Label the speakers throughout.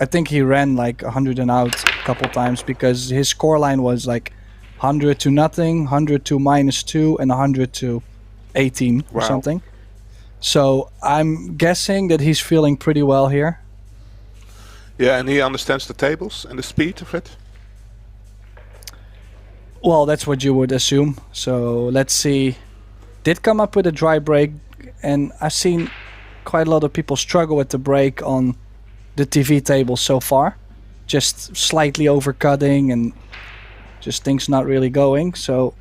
Speaker 1: I think he ran like 100 and out a couple times because his score line was like 100 to nothing, 100 to -2, and 100 to 18 or
Speaker 2: Wow.
Speaker 1: something. So I'm guessing that he's feeling pretty well here.
Speaker 2: Yeah, and he understands the tables and the speed of it.
Speaker 1: Well, that's what you would assume. So let's see. Did come up with a dry break, and I've seen quite a lot of people struggle with the break on the TV table so far. Just slightly overcutting and just things not really going. So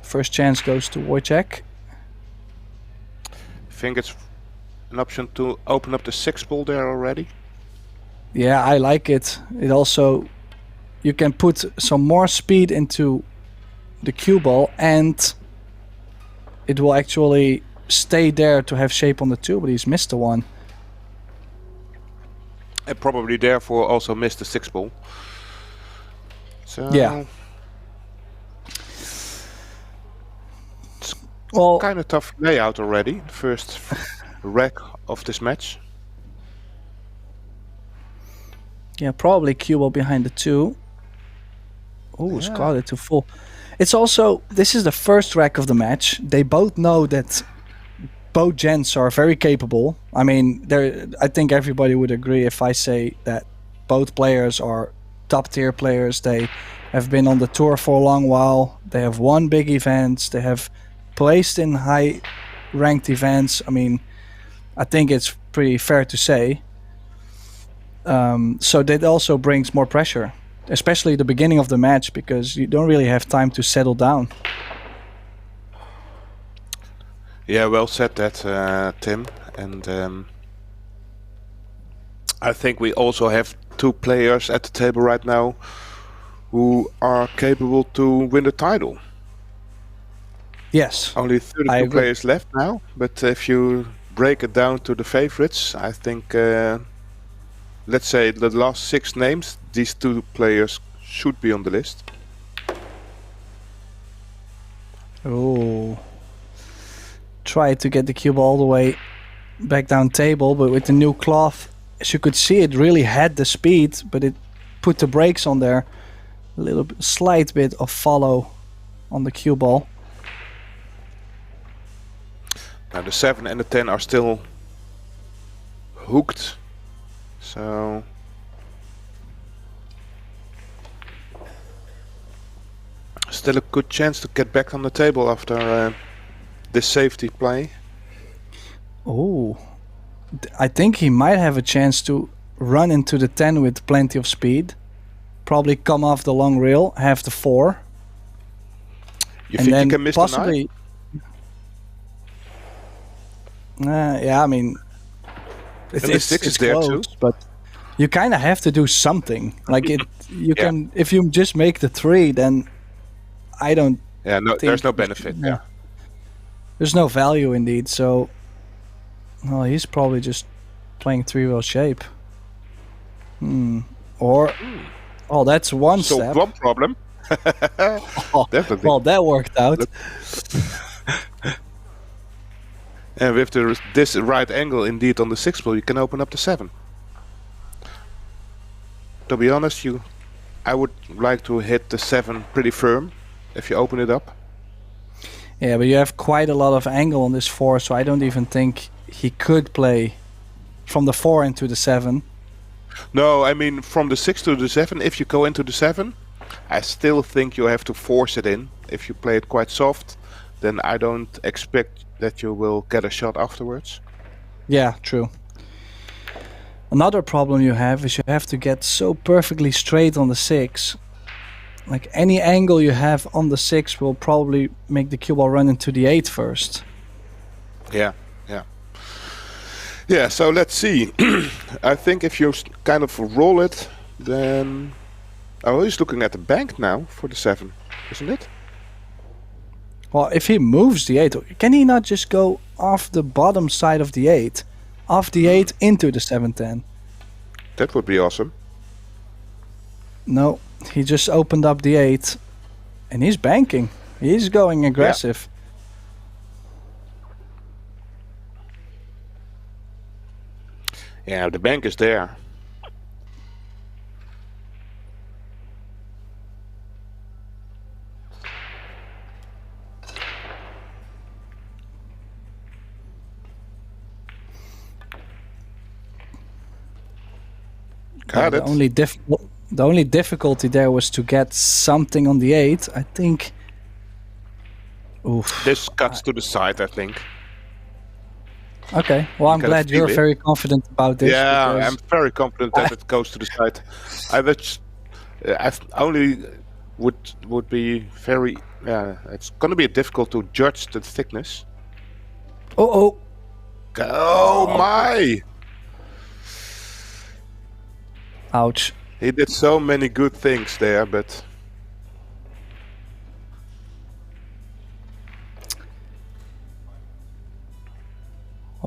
Speaker 1: first chance goes to Wojciech.
Speaker 2: I think it's an option to open up the 6 ball there already.
Speaker 1: Yeah, I like it. It also, you can put some more speed into the cue ball and it will actually stay there to have shape on the 2, but he's missed the 1.
Speaker 2: And probably therefore also missed the 6 ball. So
Speaker 1: Yeah.
Speaker 2: It's
Speaker 1: Well,
Speaker 2: kind of tough layout already. The first rack of this match.
Speaker 1: yeah, probably cue ball behind the 2. Oh,
Speaker 2: Yeah.
Speaker 1: Scalded to full. It's also, this is the first rack of the match. They both know that both gents are very capable. I mean, I think everybody would agree if I say that both players are top tier players. They have been on the tour for a long while. They have won big events. They have placed in high ranked events. I mean, I think it's pretty fair to say. So that also brings more pressure, especially the beginning of the match, because you don't really have time to settle down.
Speaker 2: Yeah, well said that, Tim. And I think we also have 2 players at the table right now who are capable to win the title.
Speaker 1: Yes.
Speaker 2: Only
Speaker 1: I
Speaker 2: 32
Speaker 1: agree.
Speaker 2: players left now, but if you break it down to the favorites, I think, let's say the last 6 names, these 2 players should be on the list.
Speaker 1: Oh. Try to get the cube all the way back down table, but with the new cloth, as you could see, it really had the speed, but it put the brakes on there. A little bit, slight bit of follow on the cue ball.
Speaker 2: Now the 7 and the 10 are still hooked, so still a good chance to get back on the table after this safety play.
Speaker 1: Oh, I think he might have a chance to run into the 10 with plenty of speed. Probably come off the long rail, have the 4.
Speaker 2: You
Speaker 1: and
Speaker 2: think
Speaker 1: then
Speaker 2: you can miss
Speaker 1: possibly,
Speaker 2: the 9?
Speaker 1: yeah, I mean,
Speaker 2: And the 6 is there too.
Speaker 1: but you kind of have to do something. Like it, you
Speaker 2: Yeah.
Speaker 1: can, if you just make the 3, then I don't.
Speaker 2: Yeah, no,
Speaker 1: think
Speaker 2: there's no benefit. Yeah.
Speaker 1: There's no value indeed. So, well, he's probably just playing 3-wheel shape. Or, oh, that's one
Speaker 2: So
Speaker 1: step.
Speaker 2: one problem.
Speaker 1: Oh,
Speaker 2: Definitely.
Speaker 1: well, that worked out.
Speaker 2: And with this right angle indeed on the 6 ball, you can open up the 7. To be honest, I would like to hit the 7 pretty firm if you open it up.
Speaker 1: Yeah, but you have quite a lot of angle on this 4, so I don't even think he could play from the 4 into the 7.
Speaker 2: No, I mean from the 6 to the 7, if you go into the 7, I still think you have to force it in. If you play it quite soft, then I don't expect that you will get a shot afterwards.
Speaker 1: Yeah, true. Another problem you have is you have to get so perfectly straight on the 6. Like any angle you have on the 6 will probably make the cue ball run into the 8 first.
Speaker 2: Yeah, yeah. Yeah, so let's see. I think if you kind of roll it, then... Oh, he's looking at the bank now for the 7, isn't it?
Speaker 1: Well, if he moves the 8, can he not just go off the bottom side of the 8? Off the 8 into the 7-10?
Speaker 2: That would be awesome.
Speaker 1: No, he just opened up the 8 and he's banking. He's going aggressive.
Speaker 2: Yeah, the bank is there. Got it.
Speaker 1: The only difficulty there was to get something on the 8. I think. Oof.
Speaker 2: This cuts to the side, I think.
Speaker 1: Okay. Well, I'm
Speaker 2: gotta
Speaker 1: glad you're
Speaker 2: feel it.
Speaker 1: very confident about this.
Speaker 2: Yeah,
Speaker 1: because
Speaker 2: I'm very confident that it goes to the side. I only would be very. It's going to be difficult to judge the thickness.
Speaker 1: Oh.
Speaker 2: Oh my!
Speaker 1: Ouch.
Speaker 2: He did so many good things there, but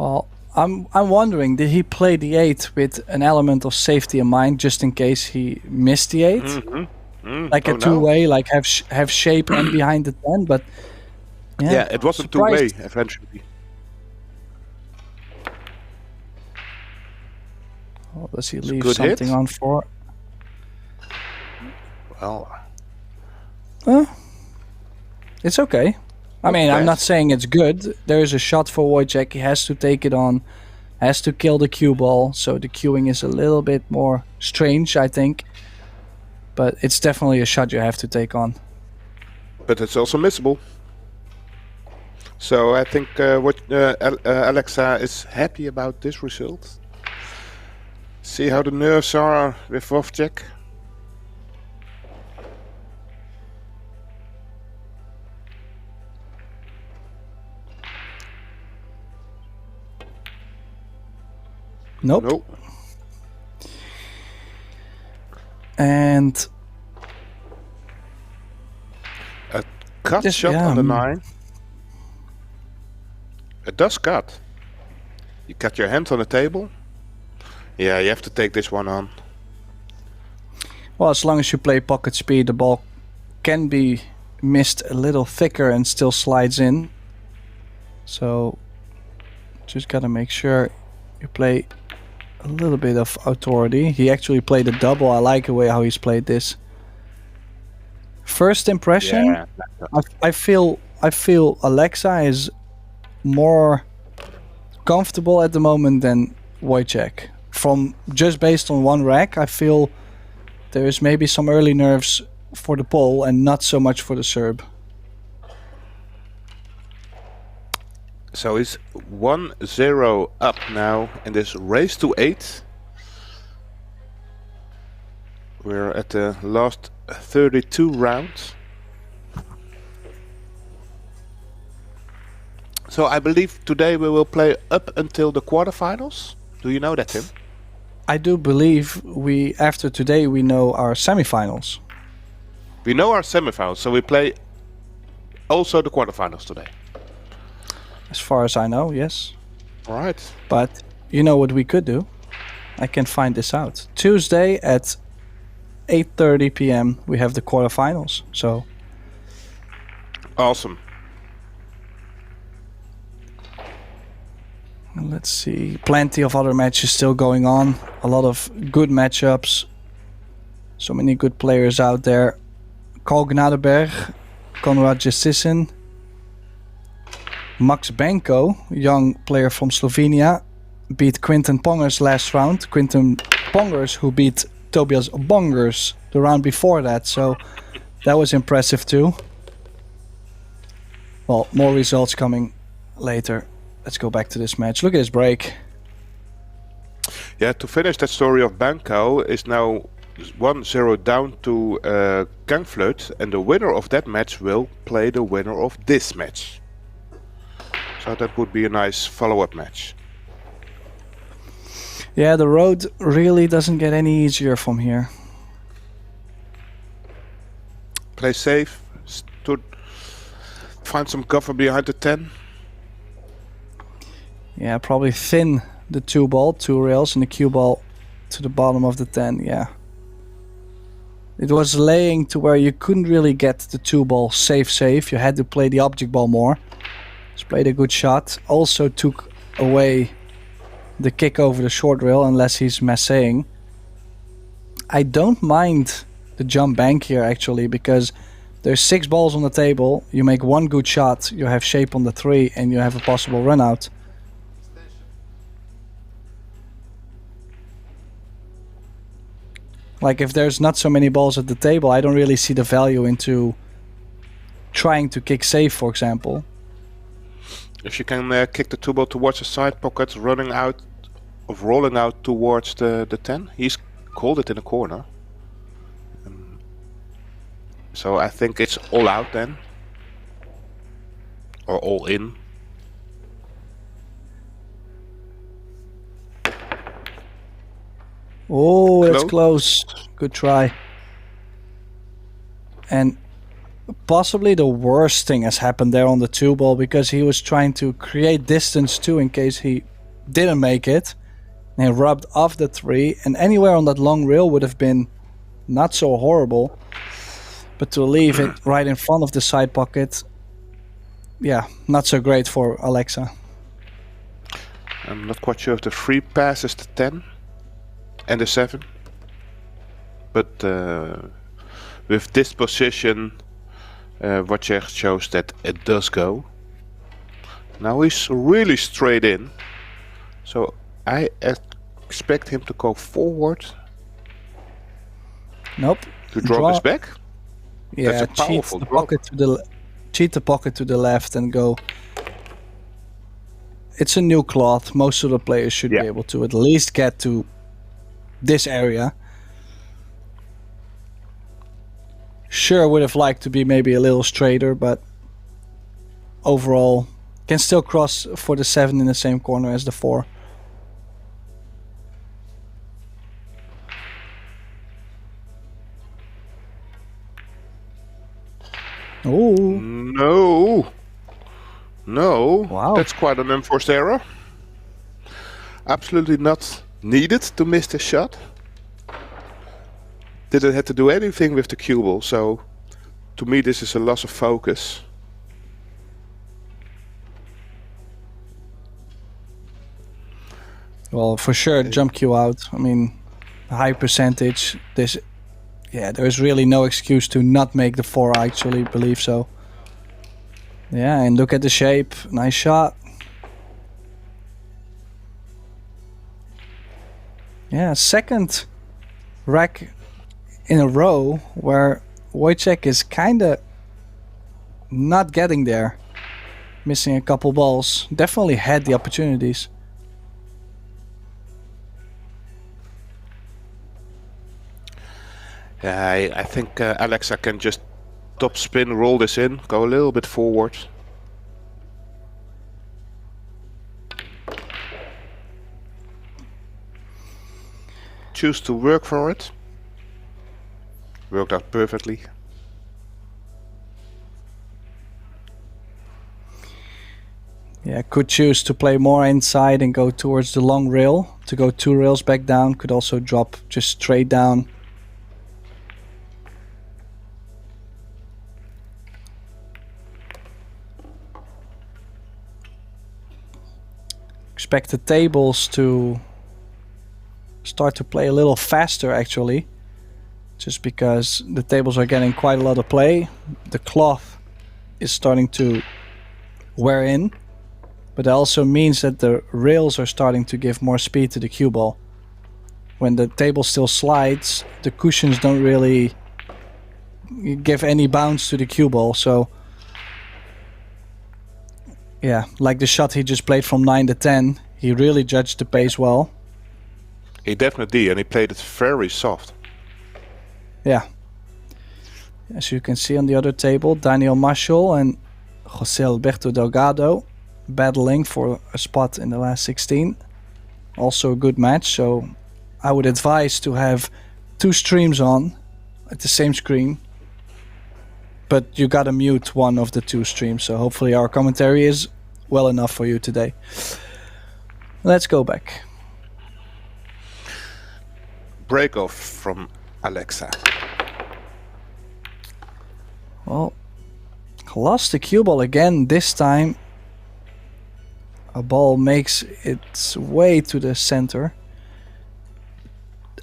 Speaker 1: Well, I'm wondering, did he play the 8 with an element of safety in mind, just in case he missed the 8? Like a two-way, like have shape and behind the 10, but
Speaker 2: yeah, it was a two-way eventually.
Speaker 1: Oh, does he leave something
Speaker 2: hit.
Speaker 1: on 4?
Speaker 2: Well,
Speaker 1: it's okay. I mean, I'm not saying it's good. There is a shot for Wojciech. He has to take it on, has to kill the cue ball. So the cueing is a little bit more strange, I think. But it's definitely a shot you have to take on.
Speaker 2: But it's also missable. So I think Alexa is happy about this result. See how the nerves are with Wojciech.
Speaker 1: Nope.
Speaker 2: Nope.
Speaker 1: And
Speaker 2: a cut shot on the 9. It does cut. You cut your hand on the table. Yeah, you have to take this one on.
Speaker 1: Well, as long as you play pocket speed, the ball can be missed a little thicker and still slides in. So just gotta make sure you play a little bit of authority. He actually played a double. I like the way how he's played this. First impression,
Speaker 2: Yeah.
Speaker 1: I feel Alexa is more comfortable at the moment than Wojciech. From just based on one rack, I feel there is maybe some early nerves for the pole and not so much for the Serb.
Speaker 2: So he's 1-0 up now in this race to 8. We're at the last 32 rounds. So I believe today we will play up until the quarterfinals. Do you know that, Tim?
Speaker 1: I do believe after today we know our semifinals.
Speaker 2: We know our semifinals, so we play also the quarterfinals today.
Speaker 1: As far as I know, yes.
Speaker 2: All right.
Speaker 1: But you know what we could do? I can find this out. Tuesday at 8:30 p.m. we have the quarterfinals. So
Speaker 2: awesome.
Speaker 1: Let's see. Plenty of other matches still going on. A lot of good matchups. So many good players out there. Karl Gnadenberg, Konrad Justisin, Max Benko, young player from Slovenia, beat Quinten Pongers last round. Quinten Pongers who beat Tobias Bongers the round before that. So that was impressive too. Well, more results coming later. Let's go back to this match. Look at this break.
Speaker 2: Yeah, to finish that story of Benko is now 1-0 down to Gangfluit, and the winner of that match will play the winner of this match. So that would be a nice follow-up match.
Speaker 1: Yeah, the road really doesn't get any easier from here.
Speaker 2: Play safe, find some cover behind the 10.
Speaker 1: Yeah, probably thin the 2 rails and the cue ball to the bottom of the 10, yeah. It was laying to where you couldn't really get the 2 safe. You had to play the object ball more. Just played a good shot. Also took away the kick over the short rail unless he's massaying. I don't mind the jump bank here actually, because there's 6 balls on the table. You make one good shot, you have shape on the 3 and you have a possible run out. Like, if there's not so many balls at the table, I don't really see the value into trying to kick safe, for example.
Speaker 2: If you can kick the 2-ball towards the side pocket, rolling out towards the 10, he's called it in the corner. So I think it's all out then, or all in.
Speaker 1: Oh, that's close. Good try. And possibly the worst thing has happened there on the 2-ball, because he was trying to create distance too in case he didn't make it. And he rubbed off the 3, and anywhere on that long rail would have been not so horrible. But to leave it right in front of the side pocket, yeah, not so great for Alexa.
Speaker 2: I'm not quite sure if the 3 passes the 10 and the 7. But with this position, Wojciech shows that it does go. Now he's really straight in. So I expect him to go forward.
Speaker 1: Nope.
Speaker 2: To drop his back?
Speaker 1: Yeah,
Speaker 2: that's a powerful drop.
Speaker 1: Cheat the pocket to the left and go. It's a new cloth. Most of the players should be able to at least get to this area. Sure, would have liked to be maybe a little straighter, but overall can still cross for the 7 in the same corner as the 4. Oh
Speaker 2: no!
Speaker 1: Wow,
Speaker 2: that's quite an enforced error. Absolutely not needed to miss this shot. Didn't have to do anything with the cue ball, so to me this is a loss of focus.
Speaker 1: Well, for sure, jump cue out. I mean, high percentage. There is really no excuse to not make the 4. I actually believe so. Yeah, and look at the shape. Nice shot. Yeah, second rack in a row where Wojciech is kind of not getting there. Missing a couple balls. Definitely had the opportunities.
Speaker 2: Yeah, I think Alexa can just top spin, roll this in, go a little bit forward. Choose to work for it. Worked out perfectly.
Speaker 1: Yeah, could choose to play more inside and go towards the long rail. To go 2 rails back down. Could also drop just straight down. Expect the tables to start to play a little faster actually, just because the tables are getting quite a lot of play. The cloth is starting to wear in, but it also means that the rails are starting to give more speed to the cue ball. When the table still slides, the cushions don't really give any bounce to the cue ball, so yeah, like the shot he just played from 9 to 10, he really judged the pace well.
Speaker 2: He definitely did, and he played it very soft.
Speaker 1: Yeah. As you can see on the other table, Daniel Marshall and José Alberto Delgado battling for a spot in the last 16. Also a good match, so I would advise to have 2 streams on at the same screen. But you gotta mute one of the 2 streams, so hopefully our commentary is well enough for you today. Let's go back.
Speaker 2: Break off from Alexa.
Speaker 1: Well, lost the cue ball again. This time a ball makes its way to the center.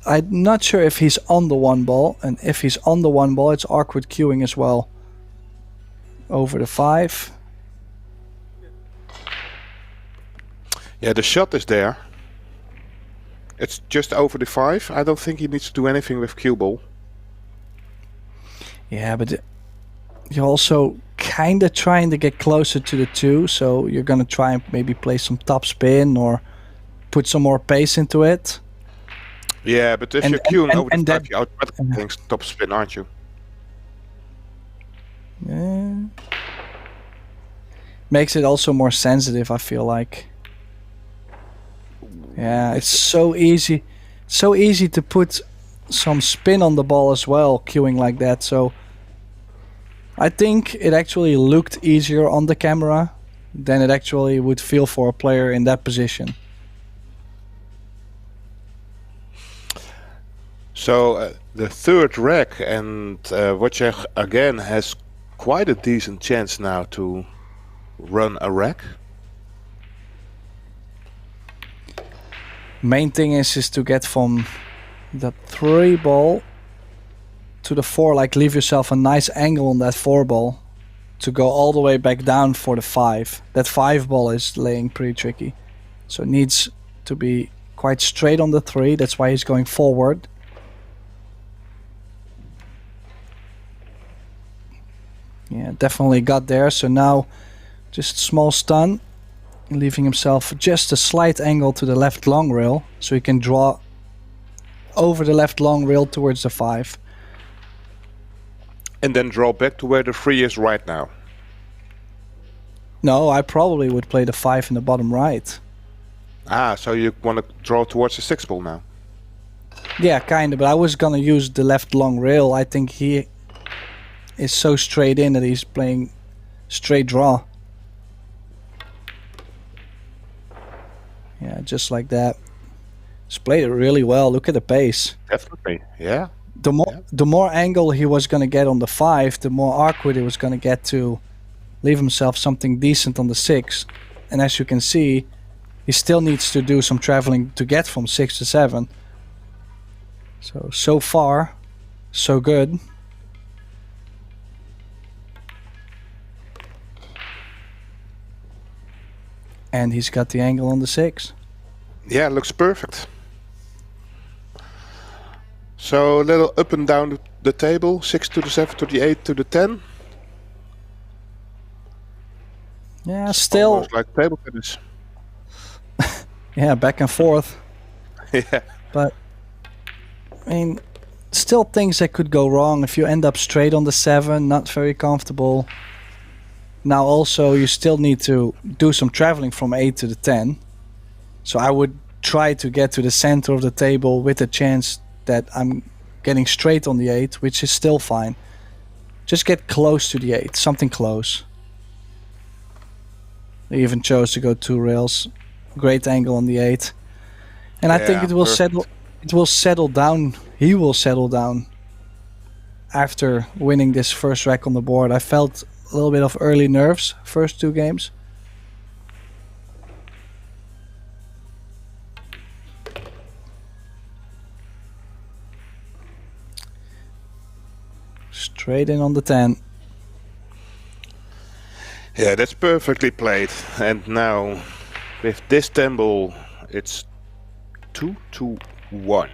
Speaker 1: I'm not sure if he's on the 1 ball, and if he's on the 1 ball, it's awkward cueing as well. Over the 5.
Speaker 2: Yeah, the shot is there. It's just over the 5. I don't think he needs to do anything with cue ball.
Speaker 1: Yeah, but you're also kind of trying to get closer to the 2, so you're going to try and maybe play some top spin or put some more pace into it.
Speaker 2: Yeah, but if you're queuing over the 5, you're automatically playing top spin, aren't you?
Speaker 1: Yeah. Makes it also more sensitive, I feel like. Yeah, it's so easy to put some spin on the ball as well, queuing like that. So I think it actually looked easier on the camera than it actually would feel for a player in that position.
Speaker 2: So the third rack, and Wojciech again has quite a decent chance now to run a rack.
Speaker 1: Main thing is to get from the 3 ball to the 4, like leave yourself a nice angle on that 4 ball to go all the way back down for the 5. That 5 ball is laying pretty tricky, so it needs to be quite straight on the 3. That's why he's going forward. Yeah, definitely got there. So now just small stun, leaving himself just a slight angle to the left long rail, so he can draw over the left long rail towards the 5.
Speaker 2: And then draw back to where the 3 is right now.
Speaker 1: No, I probably would play the 5 in the bottom right.
Speaker 2: Ah, so you want to draw towards the 6 ball now?
Speaker 1: Yeah, kind of, but I was gonna use the left long rail. I think he is so straight in that he's playing straight draw. Yeah, just like that. He's played it really well. Look at the pace.
Speaker 2: Definitely, yeah.
Speaker 1: The more angle he was going to get on the 5, the more awkward he was going to get to leave himself something decent on the 6. And as you can see, he still needs to do some traveling to get from 6 to 7. So far, so good. And he's got the angle on the 6.
Speaker 2: Yeah, looks perfect. So a little up and down the table, 6 to the 7 to the 8 to the 10.
Speaker 1: Yeah, still
Speaker 2: almost like table tennis.
Speaker 1: Yeah, back and forth.
Speaker 2: Yeah.
Speaker 1: But I mean, still things that could go wrong if you end up straight on the 7, not very comfortable. Now also you still need to do some traveling from 8 to the 10. So I would try to get to the center of the table with a chance that I'm getting straight on the 8, which is still fine. Just get close to the 8, something close. They even chose to go 2 rails. Great angle on the 8. And I think it will settle down. He will settle down after winning this first rack on the board. I felt a little bit of early nerves first 2 games. Straight in on the 10.
Speaker 2: Yeah, that's perfectly played. And now with this 10 ball, it's 2-1.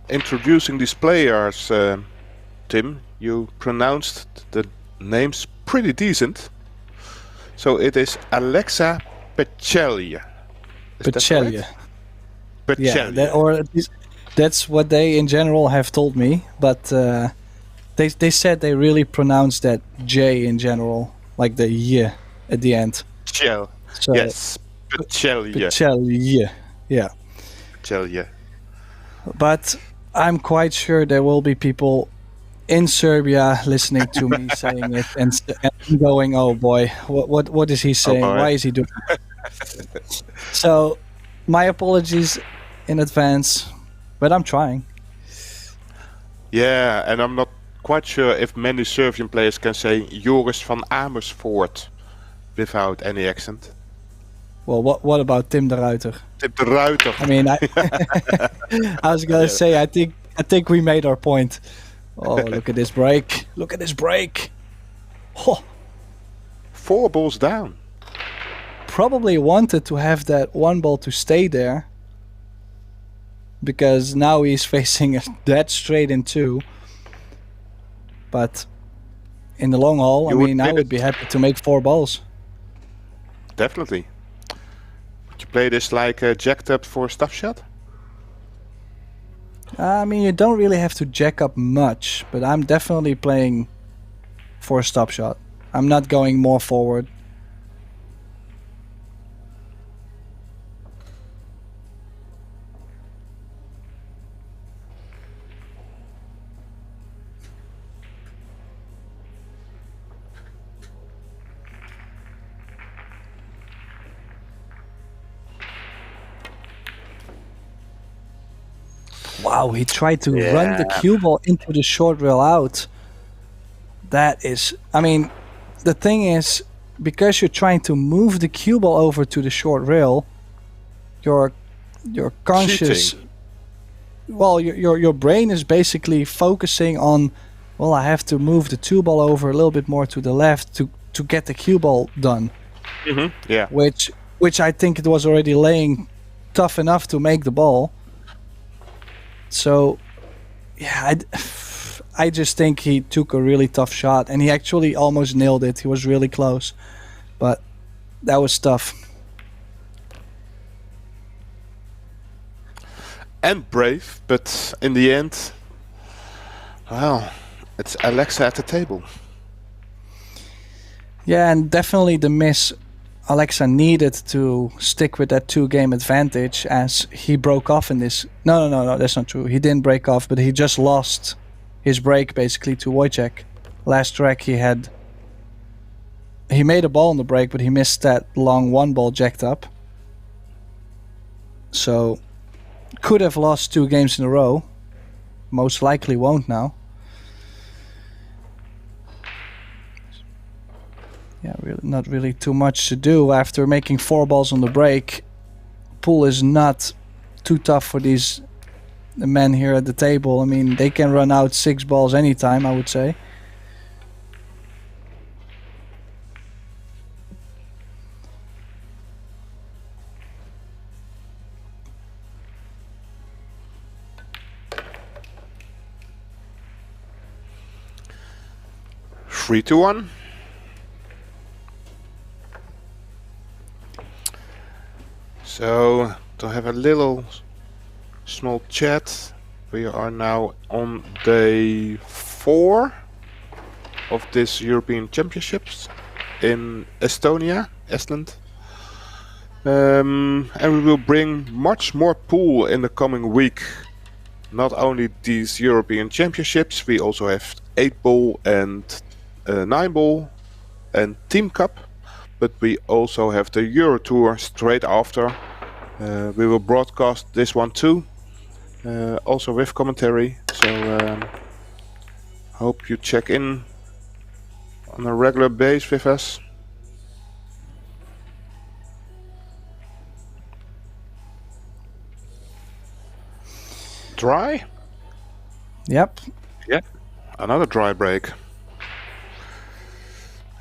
Speaker 2: Introducing these players, Tim, you pronounced the names pretty decent. So it is Alexa Pecelj.
Speaker 1: Pecelj.
Speaker 2: Pecelj.
Speaker 1: Yeah, or at least that's what they in general have told me. But they said they really pronounced that J in general, like the Y at the end.
Speaker 2: Pecelj.
Speaker 1: So,
Speaker 2: Yes, Pecelj.
Speaker 1: Pecelj. Yeah.
Speaker 2: Pecelj.
Speaker 1: But I'm quite sure there will be people in Serbia listening to me saying it and going, "Oh boy, what is he saying? Why is he doing it?" So, my apologies in advance, but I'm trying.
Speaker 2: Yeah, and I'm not quite sure if many Serbian players can say Joris van Amersfoort without any accent.
Speaker 1: Well, what about Tim de Ruiter?
Speaker 2: Tim de Ruiter.
Speaker 1: I mean, I was gonna say, I think we made our point. Oh, look at this break. Look at this break. Oh,
Speaker 2: 4 balls down.
Speaker 1: probably wanted to have that one ball to stay there. Because now he's facing a dead straight in 2. But in the long haul, I mean, I would be happy to make 4 balls.
Speaker 2: Definitely. Would you play this like jacked up for a stuff shot?
Speaker 1: I mean, you don't really have to jack up much, but I'm definitely playing for a stop shot. I'm not going more forward. Wow, he tried to run the cue ball into the short rail out. That is, I mean, the thing is, because you're trying to move the cue ball over to the short rail, your conscious,
Speaker 2: Cheating.
Speaker 1: well, your brain is basically focusing on, well, I have to move the 2 ball over a little bit more to the left to get the cue ball done.
Speaker 2: Yeah.
Speaker 1: Which I think it was already laying tough enough to make the ball. So, yeah, I just think he took a really tough shot, and he actually almost nailed it. He was really close, but that was tough.
Speaker 2: And brave, but in the end, well, it's Alexa at the table.
Speaker 1: Yeah, and definitely the miss. Alexa needed to stick with that 2-game advantage as he broke off in this. No, that's not true. He didn't break off, but he just lost his break basically to Wojciech. Last track he made a ball on the break, but he missed that long 1 ball jacked up. So could have lost 2 games in a row. Most likely won't now. Yeah, really, not really too much to do after making 4 balls on the break. Pool is not too tough for these men here at the table. I mean, they can run out 6 balls anytime, I would say.
Speaker 2: Three to 1. So, to have a little small chat, we are now on day 4 of this European Championships in Estonia, Estland. And we will bring much more pool in the coming week. Not only these European Championships, we also have 8-ball and 9-ball and Team Cup. But we also have the Euro Tour straight after. We will broadcast this one too, also with commentary. So hope you check in on a regular basis with us. Dry?
Speaker 1: Yep.
Speaker 2: Yeah. Another dry break.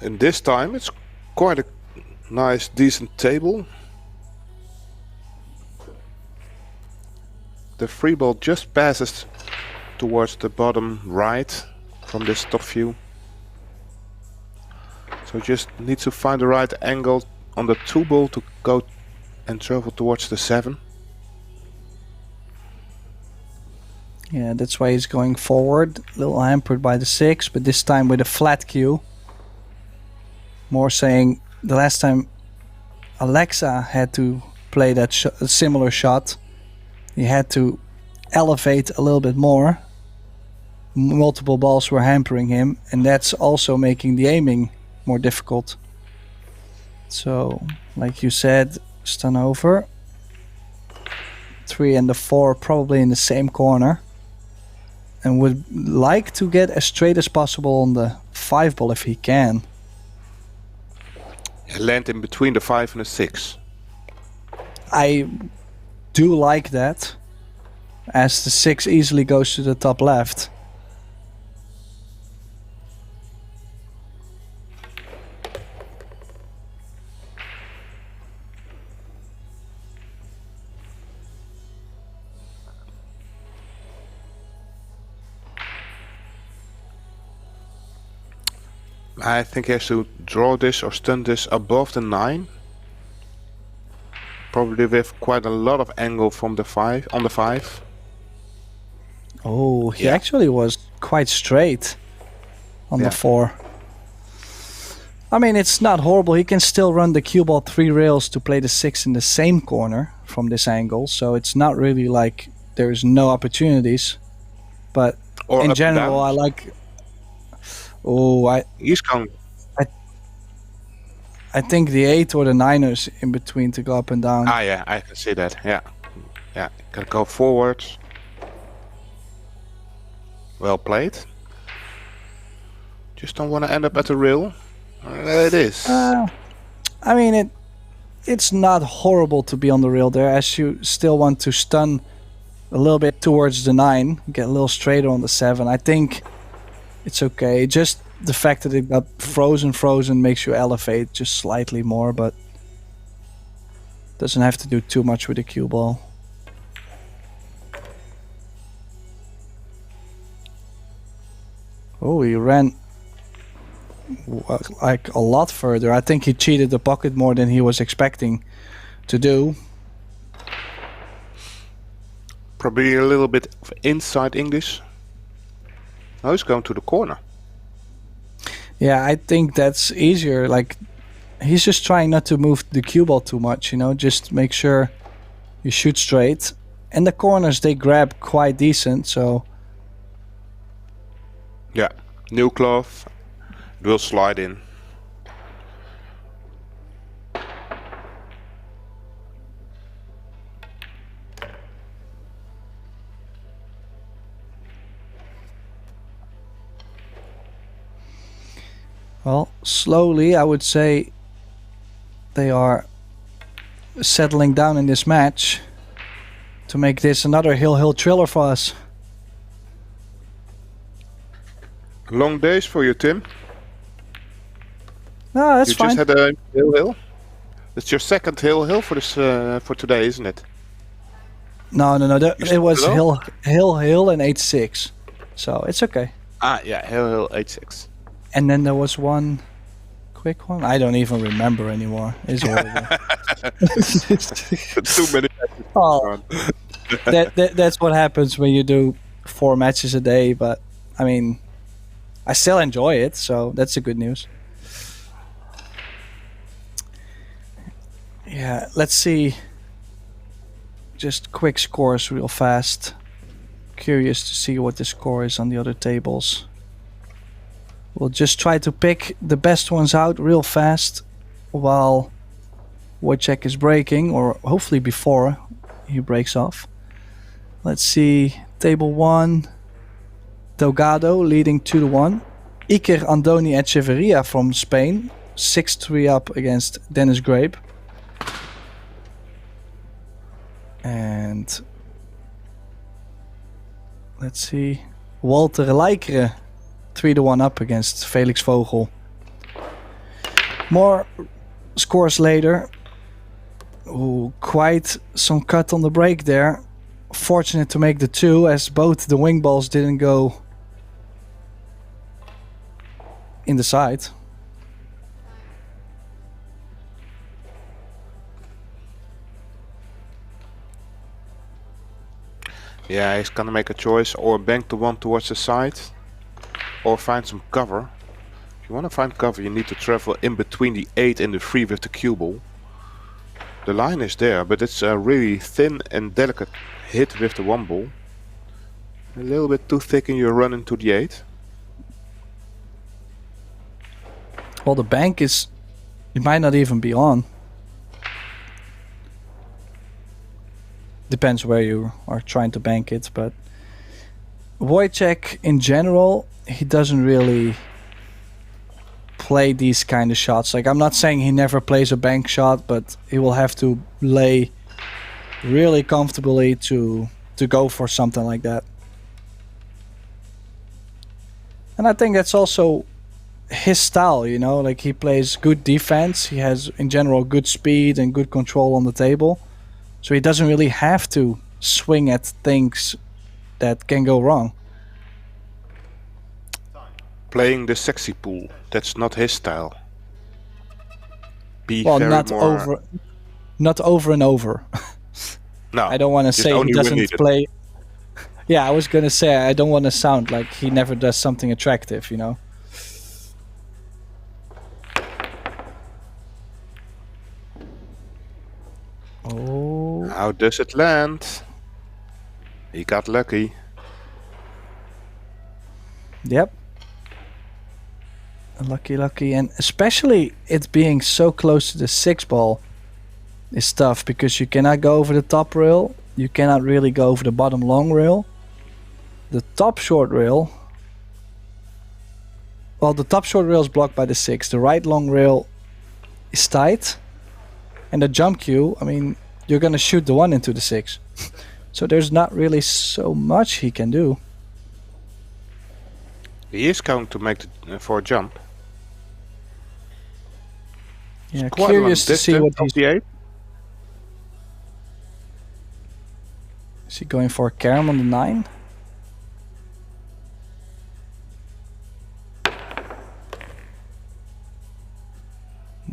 Speaker 2: And this time it's quite a nice, decent table. The free ball just passes towards the bottom right from this top view. So just need to find the right angle on the 2 ball to go and travel towards the 7.
Speaker 1: Yeah, that's why he's going forward. A little hampered by the 6, but this time with a flat cue. More saying the last time Alexa had to play that similar shot, he had to elevate a little bit more. Multiple balls were hampering him, and that's also making the aiming more difficult. So, like you said, stun over. 3 and the 4 probably in the same corner. And would like to get as straight as possible on the 5 ball if he can.
Speaker 2: Land in between the 5 and the 6.
Speaker 1: I do like that, as the 6 easily goes to the top left.
Speaker 2: I think he has to draw this or stun this above the 9. Probably with quite a lot of angle from the 5 on the 5.
Speaker 1: Oh, he actually was quite straight on the 4. I mean, it's not horrible. He can still run the cue ball 3 rails to play the 6 in the same corner from this angle. So it's not really like there's no opportunities. But
Speaker 2: Or
Speaker 1: in
Speaker 2: up
Speaker 1: general, I
Speaker 2: and down.
Speaker 1: like... Oh,
Speaker 2: He's going.
Speaker 1: I think the 8 or the 9ers in between to go up and down.
Speaker 2: Ah, yeah, I can see that. Yeah. Yeah, can go forward. Well played. Just don't want to end up at the rail. It is.
Speaker 1: I mean, it's not horrible to be on the rail there, as you still want to stun a little bit towards the 9, get a little straighter on the 7. I think it's okay. Just the fact that it got frozen makes you elevate just slightly more, but doesn't have to do too much with the cue ball. Oh, he ran like a lot further. I think he cheated the pocket more than he was expecting to do.
Speaker 2: Probably a little bit of inside English. Oh, he's going to the corner.
Speaker 1: Yeah, I think that's easier. Like, he's just trying not to move the cue ball too much, you know, just make sure you shoot straight. And the corners, they grab quite decent, so...
Speaker 2: Yeah, new cloth. It will slide in.
Speaker 1: Well, slowly, I would say they are settling down in this match to make this another hill thriller for us.
Speaker 2: Long days for you, Tim.
Speaker 1: No, that's
Speaker 2: you
Speaker 1: fine.
Speaker 2: You just had a hill. It's your second hill for this for today, isn't it?
Speaker 1: No. It was
Speaker 2: below?
Speaker 1: hill and 8-6, so it's okay.
Speaker 2: Ah, yeah, hill 8-6.
Speaker 1: And then there was one quick one. I don't even remember anymore. It's horrible.
Speaker 2: Too many.
Speaker 1: Oh, that's what happens when you do 4 matches a day. But I mean, I still enjoy it, so that's the good news. Yeah, let's see. Just quick scores real fast. Curious to see what the score is on the other tables. We'll just try to pick the best ones out real fast while Wojciech is breaking, or hopefully before he breaks off. Let's see. Table 1. Delgado leading 2-1. Iker Andoni Echeverria from Spain. 6-3 up against Dennis Grape. And let's see. Walter Leikere 3-1 up against Felix Vogel. More scores later. Ooh, quite some cut on the break there. Fortunate to make the 2, as both the wing balls didn't go in the side.
Speaker 2: Yeah, he's gonna make a choice, or bank the 1 towards the side, or find some cover. If you want to find cover, you need to travel in between the 8 and the 3 with the cue ball. The line is there, but it's a really thin and delicate hit with the 1 ball. A little bit too thick and you run into the 8.
Speaker 1: Well, the bank is... It might not even be on. Depends where you are trying to bank it, but... Wojciech, in general, he doesn't really play these kind of shots. Like, I'm not saying he never plays a bank shot, but he will have to lay really comfortably to go for something like that. And I think that's also his style, you know, like he plays good defense. He has, in general, good speed and good control on the table. So he doesn't really have to swing at things that can go wrong.
Speaker 2: playing the sexy pool. That's not his style. Be
Speaker 1: Well,
Speaker 2: very
Speaker 1: not
Speaker 2: more...
Speaker 1: over and over.
Speaker 2: No,
Speaker 1: I don't want to
Speaker 2: just
Speaker 1: say he
Speaker 2: only when
Speaker 1: doesn't
Speaker 2: needed.
Speaker 1: play. Yeah, I was gonna say I don't want to sound like he never does something attractive, you know. Oh,
Speaker 2: How does it land? He got lucky.
Speaker 1: yep. Lucky, and especially it being so close to the 6 ball is tough because you cannot go over the top rail. You cannot really go over the bottom long rail. The top short rail. Well, the top short rail is blocked by the 6. The right long rail is tight. And the jump cue, I mean, you're going to shoot the 1 into the 6. So there's not really so much he can do.
Speaker 2: He is going to make for a jump.
Speaker 1: Yeah,
Speaker 2: Quite
Speaker 1: curious to see what
Speaker 2: off
Speaker 1: he's...
Speaker 2: the 8.
Speaker 1: Is he going for a carom on the 9?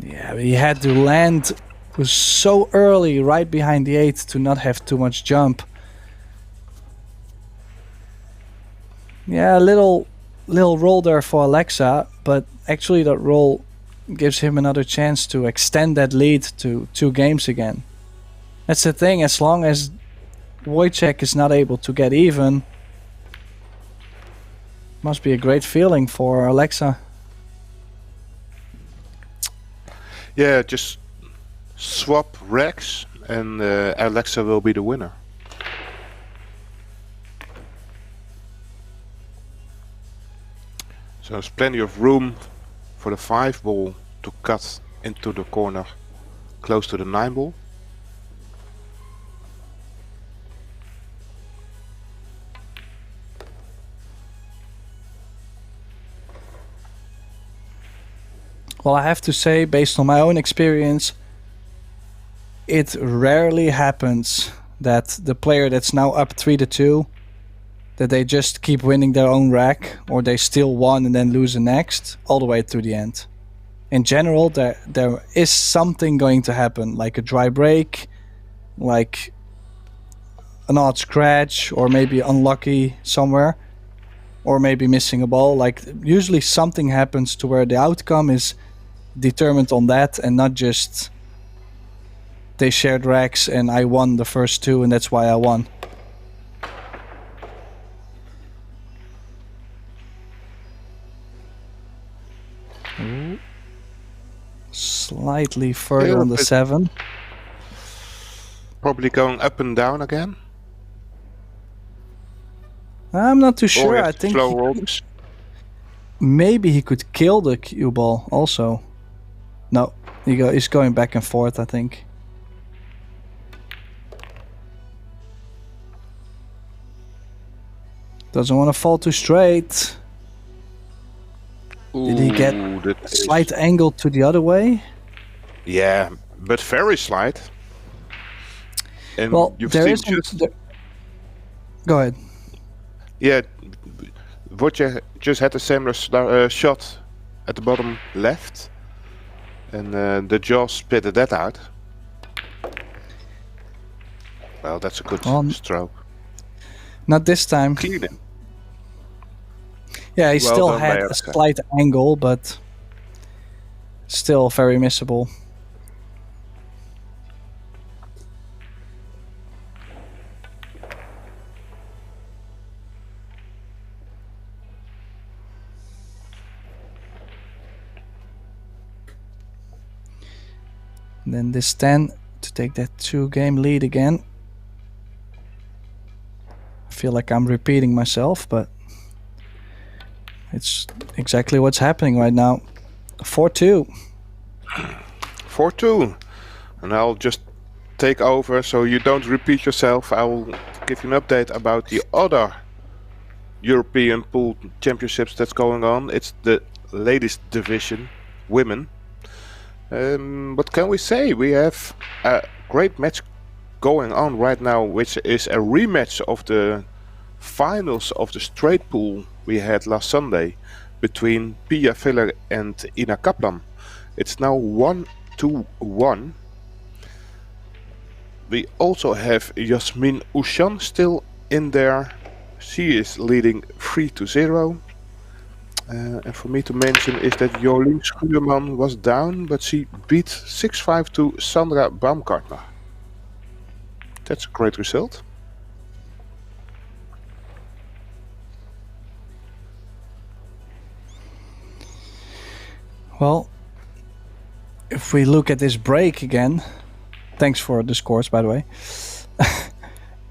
Speaker 1: Yeah, he had to land. Was so early, right behind the 8, to not have too much jump. Yeah, a little roll there for Alexa, but actually that roll gives him another chance to extend that lead to 2 games again. That's the thing, as long as Wojciech is not able to get even, must be a great feeling for Alexa.
Speaker 2: Yeah, just swap racks and Alexa will be the winner. So there's plenty of room for the 5 ball to cut into the corner close to the 9 ball.
Speaker 1: Well, I have to say, based on my own experience, it rarely happens that the player that's now up 3-2, that they just keep winning their own rack, or they steal 1 and then lose the next, all the way through the end. In general, there is something going to happen, like a dry break, like an odd scratch, or maybe unlucky somewhere, or maybe missing a ball. Like, usually something happens to where the outcome is determined on that, and not just they shared racks and I won the first 2 and that's why I won. Ooh. Slightly further on the 7.
Speaker 2: Probably going up and down again.
Speaker 1: I'm not too sure. I
Speaker 2: Or
Speaker 1: think
Speaker 2: slow rolls.
Speaker 1: maybe he could kill the cue ball also. No, he's going back and forth, I think. Doesn't want to fall too straight. Did he get a slight angle to the other way?
Speaker 2: Yeah, but very slight. And
Speaker 1: Well,
Speaker 2: you've
Speaker 1: there
Speaker 2: seen
Speaker 1: isn't... Go ahead.
Speaker 2: Yeah, Wojciech just had a similar shot at the bottom left. And the jaw spitted that out. Well, that's a good stroke.
Speaker 1: Not this time.
Speaker 2: Clean it.
Speaker 1: Yeah, he
Speaker 2: Well
Speaker 1: still
Speaker 2: done
Speaker 1: had
Speaker 2: by
Speaker 1: a
Speaker 2: Alexa.
Speaker 1: slight angle, but still very missable. And then this 10 to take that 2-game lead again. I feel like I'm repeating myself, but it's exactly what's happening right now. 4-2.
Speaker 2: 4-2. And I'll just take over so you don't repeat yourself. I will give you an update about the other European Pool Championships that's going on. It's the ladies division, women. What can we say? We have a great match going on right now, which is a rematch of the finals of the straight pool we had last Sunday between Pia Viller and Ina Kaplan. It's now 1-1. We also have Yasmin Ushan still in there. She is leading 3-0. And for me to mention is that Jolien Schuurman was down, but she beat 6-5 to Sandra Baumgartner. That's a great result.
Speaker 1: Well, if we look at this break again, thanks for the scores, by the way.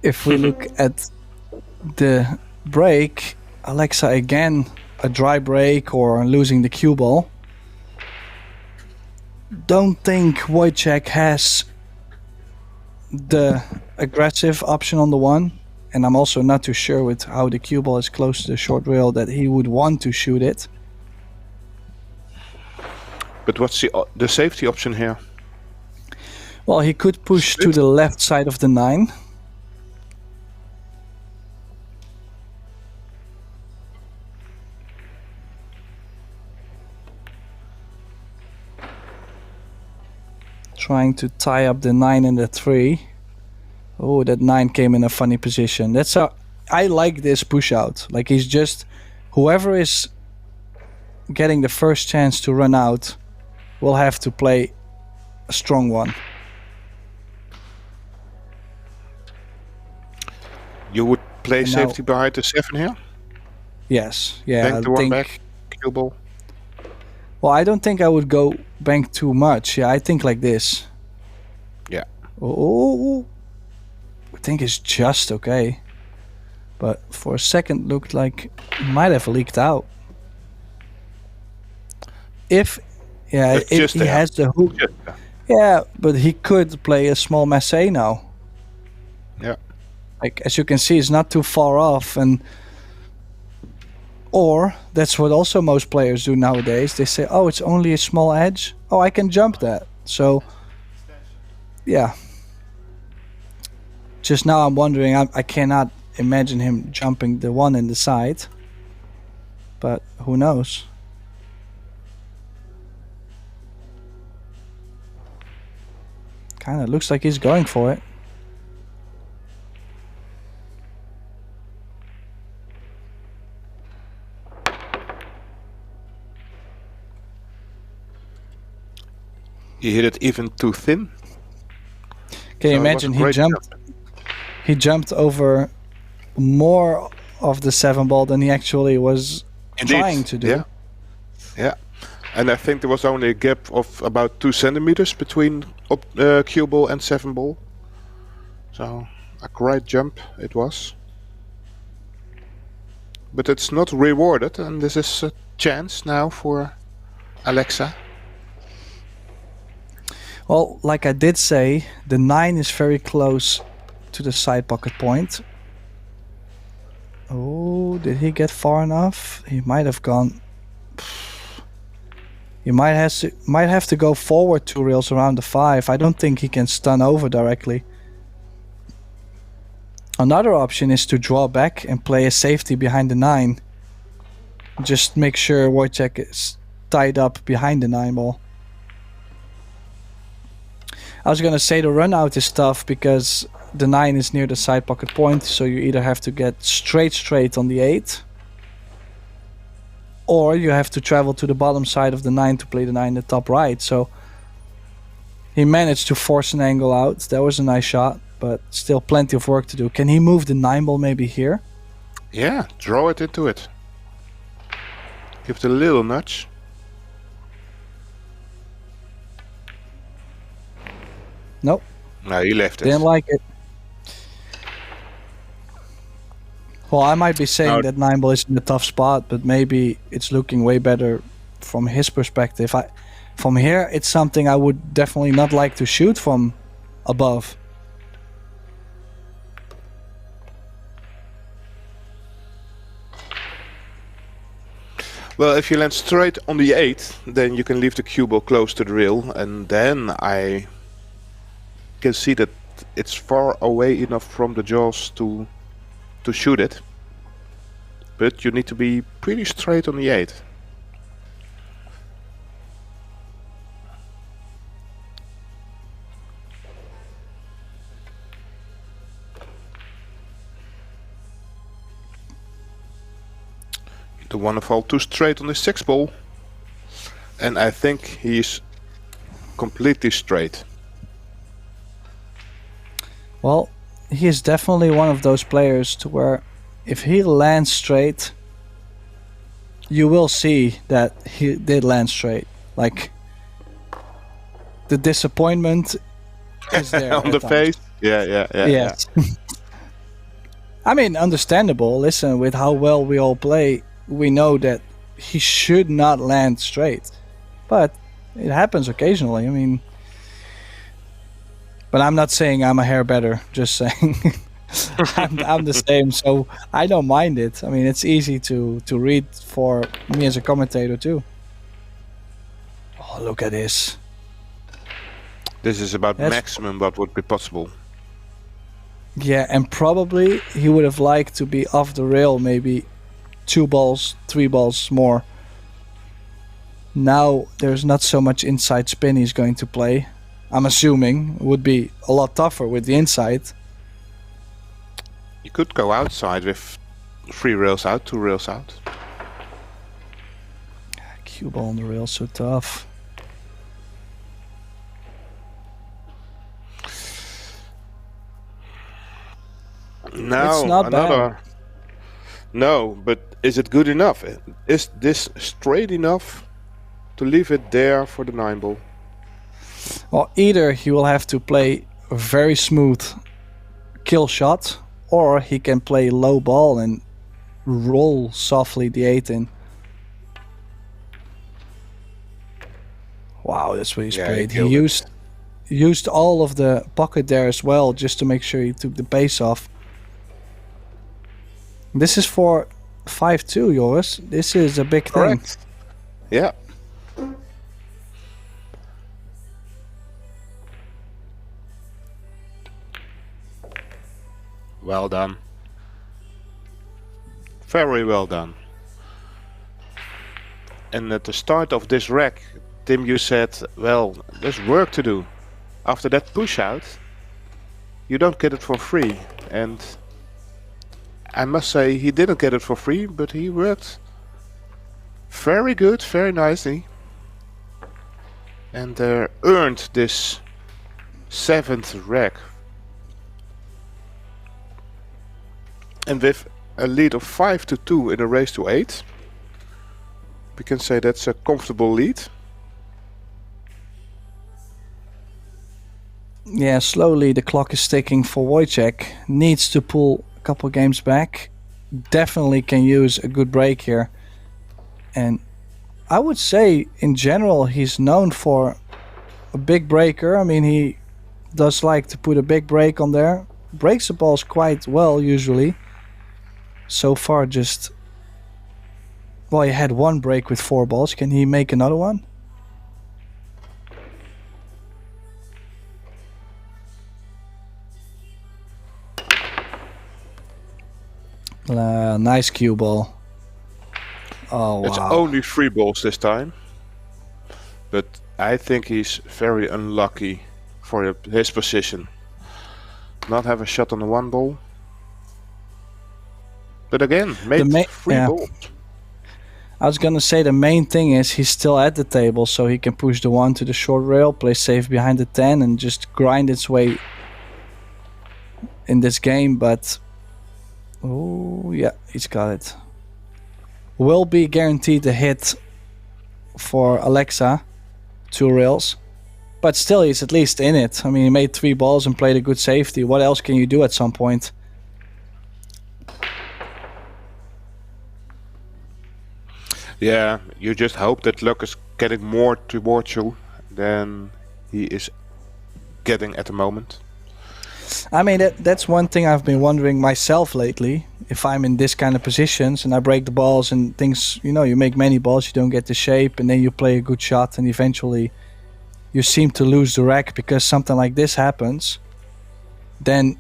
Speaker 1: If we look at the break, Alexa again, a dry break or losing the cue ball. Don't think Wojciech has the aggressive option on the one, and I'm also not too sure with how the cue ball is close to the short rail that he would want to shoot it.
Speaker 2: But what's the safety option here?
Speaker 1: Well, he could push to the left side of the 9. Trying to tie up the 9 and the 3. Oh, that 9 came in a funny position. That's how I like this push out. Like, he's just, whoever is getting the first chance to run out will have to play a strong one.
Speaker 2: You would play safety behind the 7 here?
Speaker 1: Yes, yeah.
Speaker 2: Bank the one back, cue ball.
Speaker 1: Well, I don't think I would go bank too much. Yeah, I think like this.
Speaker 2: Yeah.
Speaker 1: Oh, I think it's just okay. But for a second looked like it might have leaked out. If he has the hook. Yeah, but he could play a small massé now.
Speaker 2: Yeah.
Speaker 1: Like, as you can see, it's not too far off, or that's what also most players do nowadays. They say, oh, it's only a small edge. Oh, I can jump that. So, yeah. Just now I'm wondering, I cannot imagine him jumping the one in the side. But who knows? Kind of looks like he's going for it.
Speaker 2: He hit it even too thin.
Speaker 1: Can you imagine he jumped over more of the 7 ball than he actually was trying to do.
Speaker 2: Yeah. Yeah. And I think there was only a gap of about 2 centimeters between cue ball and 7 ball. So a great jump it was. But it's not rewarded, and this is a chance now for Alexa.
Speaker 1: Well, like I did say, the 9 is very close to the side pocket point. Oh, did he get far enough? He might have gone. He might have to go forward 2 rails around the 5. I don't think he can stun over directly. Another option is to draw back and play a safety behind the 9. Just make sure Wojciech is tied up behind the 9 ball. I was gonna say the run out is tough because the 9 is near the side pocket point, so you either have to get straight on the 8, or you have to travel to the bottom side of the 9 to play the 9 in the top right. So he managed to force an angle out. That was a nice shot, but still plenty of work to do. Can he move the 9 ball maybe here?
Speaker 2: Yeah, draw it into it. Give it a little nudge.
Speaker 1: Nope.
Speaker 2: No, he left it.
Speaker 1: Didn't like it. Well, I might be saying that 9 ball is in a tough spot, but maybe it's looking way better from his perspective. From here, it's something I would definitely not like to shoot from above.
Speaker 2: Well, if you land straight on the 8, then you can leave the cue ball close to the rail, and then I can see that it's far away enough from the jaws to shoot it. But you need to be pretty straight on the 8. The one fall too straight on the 6 ball. And I think he's completely straight.
Speaker 1: Well, he is definitely one of those players to where if he lands straight, you will see that he did land straight. Like, the disappointment is there
Speaker 2: On the
Speaker 1: times.
Speaker 2: face? Yeah.
Speaker 1: Yes. I mean, understandable. Listen, with how well we all play, we know that he should not land straight. But it happens occasionally. I mean, but I'm not saying I'm a hair better. Just saying I'm the same, so I don't mind it. I mean, it's easy to read for me as a commentator too. Oh, look at this.
Speaker 2: This is about
Speaker 1: That's-
Speaker 2: maximum what would be possible.
Speaker 1: Yeah, and probably he would have liked to be off the rail, maybe 2 balls, 3 balls more. Now there's not so much inside spin he's going to play. I'm assuming it would be a lot tougher with the inside.
Speaker 2: You could go outside with 3 rails out, 2 rails out.
Speaker 1: Cue ball on the rail, so tough.
Speaker 2: Now
Speaker 1: It's not bad.
Speaker 2: No, but is it good enough? Is this straight enough to leave it there for the 9 ball?
Speaker 1: Well, either he will have to play a very smooth kill shot, or he can play low ball and roll softly the 8 in. Wow, that's what he's
Speaker 2: Yeah,
Speaker 1: played.
Speaker 2: he
Speaker 1: He
Speaker 2: killed it.
Speaker 1: used all of the pocket there as well, just to make sure he took the pace off. This is for 5-2, Joris. This is a big thing.
Speaker 2: Correct. Yeah. Well done. Very well done. And at the start of this rack, Tim, you said, well, there's work to do. After that push out, you don't get it for free. And I must say, he didn't get it for free, but he worked very good, very nicely. And earned this 7th rack. And with a lead of 5-2 in a race to 8, we can say that's a comfortable lead.
Speaker 1: Yeah, slowly the clock is ticking for Wojciech. Needs to pull a couple games back. Definitely can use a good break here. And I would say, in general, he's known for a big breaker. I mean, he does like to put a big break on there. Breaks the balls quite well, usually. So far, just... Well, he had 1 break with 4 balls. Can he make another one? Nice cue ball. Oh, wow.
Speaker 2: It's only 3 balls this time. But I think he's very unlucky for his position. Not have a shot on the 1 ball. But again, made 3
Speaker 1: yeah.
Speaker 2: balls.
Speaker 1: I was gonna say the main thing is he's still at the table, so he can push the 1 to the short rail, play safe behind the 10, and just grind its way in this game. But oh yeah, he's got it. Will be guaranteed a hit for Alexa, 2 rails, but still he's at least in it. I mean, he made 3 balls and played a good safety. What else can you do at some point?
Speaker 2: Yeah, you just hope that luck is getting more towards you than he is getting at the moment.
Speaker 1: I mean, that's one thing I've been wondering myself lately. If I'm in this kind of positions and I break the balls and things, you know, you make many balls, you don't get the shape, and then you play a good shot and eventually you seem to lose the rack because something like this happens, then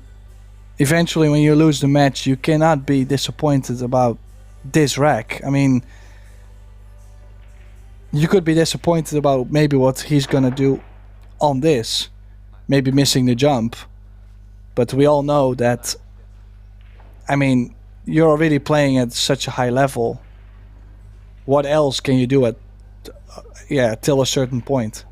Speaker 1: eventually when you lose the match, you cannot be disappointed about this rack. I mean, you could be disappointed about maybe what he's gonna do on this, maybe missing the jump. But we all know that, I mean, you're already playing at such a high level what else can you do till a certain point?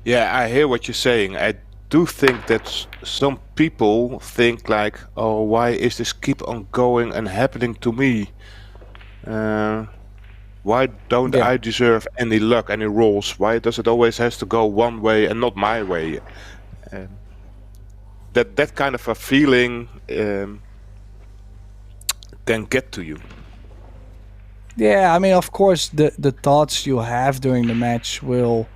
Speaker 2: Yeah, I hear what you're saying. I do think that some people think like, oh, why is this keep on going and happening to me? Why don't I deserve any luck, any rolls? Why does it always has to go one way and not my way? That kind of a feeling can get to you.
Speaker 1: Yeah, I mean, of course, the thoughts you have during the match will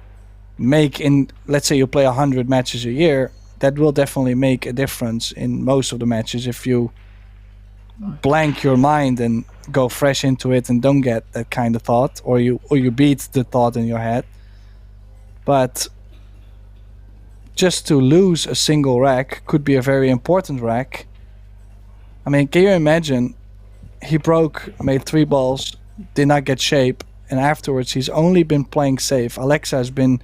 Speaker 1: make, let's say you play 100 matches a year, that will definitely make a difference in most of the matches if you blank your mind and go fresh into it and don't get that kind of thought, or you beat the thought in your head. But just to lose a single rack could be a very important rack. I mean, can you imagine? He made 3 balls, did not get shape, and afterwards he's only been playing safe. Alexa has been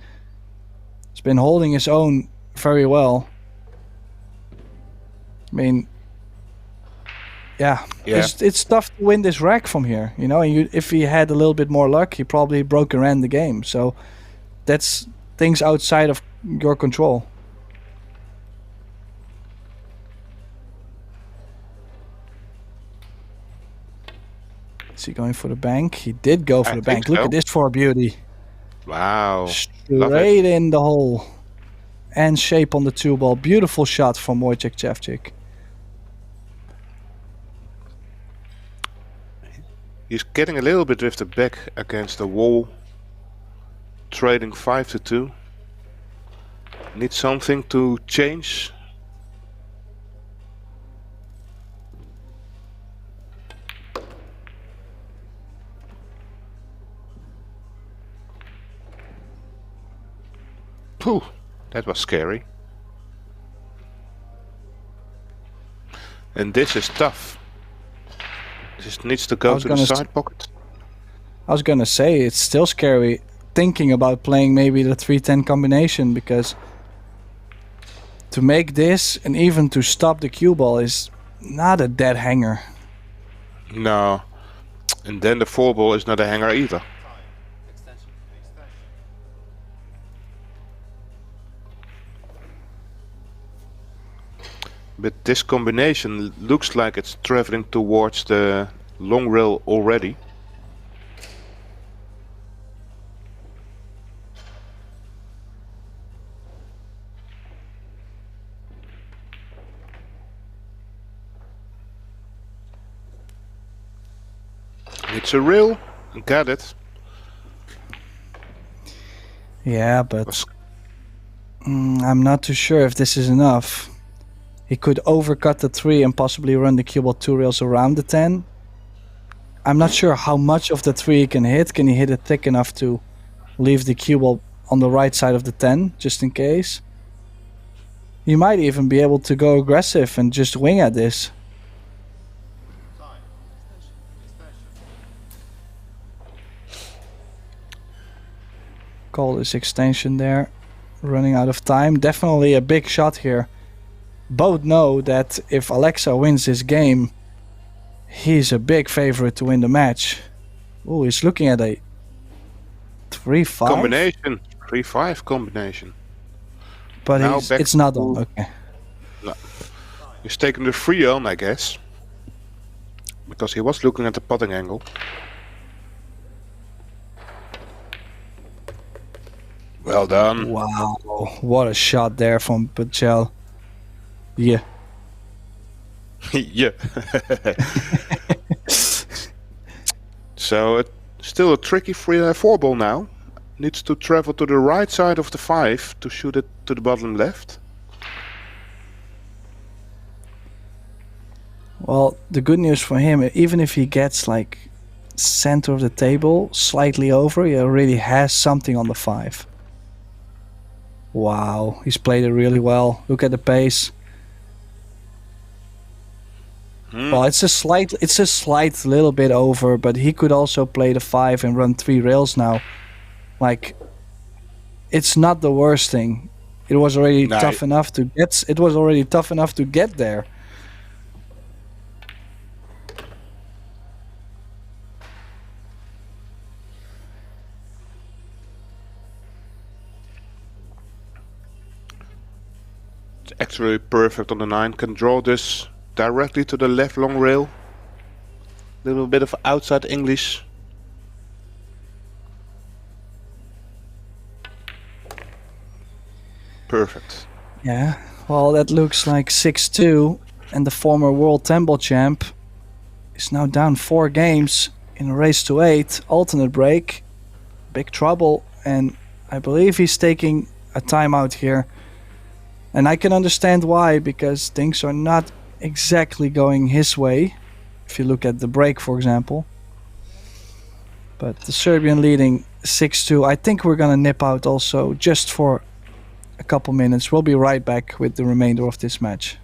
Speaker 1: holding his own very well. I mean, yeah. It's tough to win this rack from here, you know. And if he had a little bit more luck, he probably broke and ran the game. So that's things outside of your control. Is he going for the bank? He did go for the bank. Look at this for a beauty.
Speaker 2: Wow.
Speaker 1: Straight in the hole. And shape on the 2 ball. Beautiful shot from Wojciech Szewczyk.
Speaker 2: He's getting a little bit drifted back against the wall. Trading 5-2. Need something to change. Phew, that was scary. And this is tough. This needs to go to the side pocket.
Speaker 1: I was gonna say, it's still scary thinking about playing maybe the 3-10 combination, because to make this and even to stop the cue ball is not a dead hanger.
Speaker 2: No. And then the 4 ball is not a hanger either. But this combination looks like it's traveling towards the long rail already. It's a rail, got it.
Speaker 1: Yeah, but I'm not too sure if this is enough. He could overcut the 3 and possibly run the cue ball 2 rails around the 10. I'm not sure how much of the 3 he can hit. Can he hit it thick enough to leave the cue ball on the right side of the 10, just in case? He might even be able to go aggressive and just wing at this. Call this extension there. Running out of time. Definitely a big shot here. Both know that if Alexa wins this game, he's a big favorite to win the match. Oh, he's looking at a 3-5
Speaker 2: combination. 3-5 combination.
Speaker 1: But it's not on. Okay.
Speaker 2: No. He's taking the 3 on, I guess, because he was looking at the potting angle. Well done.
Speaker 1: Wow, what a shot there from Pecelj. Yeah.
Speaker 2: Yeah. So it's still a tricky 4 ball now. Needs to travel to the right side of the 5 to shoot it to the bottom left.
Speaker 1: Well, the good news for him, even if he gets like center of the table, slightly over, he already has something on the 5. Wow, he's played it really well. Look at the pace. Well, it's a slight little bit over, but he could also play the 5 and run 3 rails now. Like, it's not the worst thing. It was already tough enough to get. It was already tough enough to get there.
Speaker 2: Actually perfect on the 9. Can draw this directly to the left long rail. Little bit of outside English. Perfect.
Speaker 1: Yeah, well, that looks like 6-2, and the former world 10-ball champ is now down 4 games in a race to 8, alternate break, big trouble, and I believe he's taking a timeout here. And I can understand why, because things are not exactly going his way, if you look at the break, for example. But the Serbian leading 6-2. I think we're going to nip out also just for a couple minutes. We'll be right back with the remainder of this match.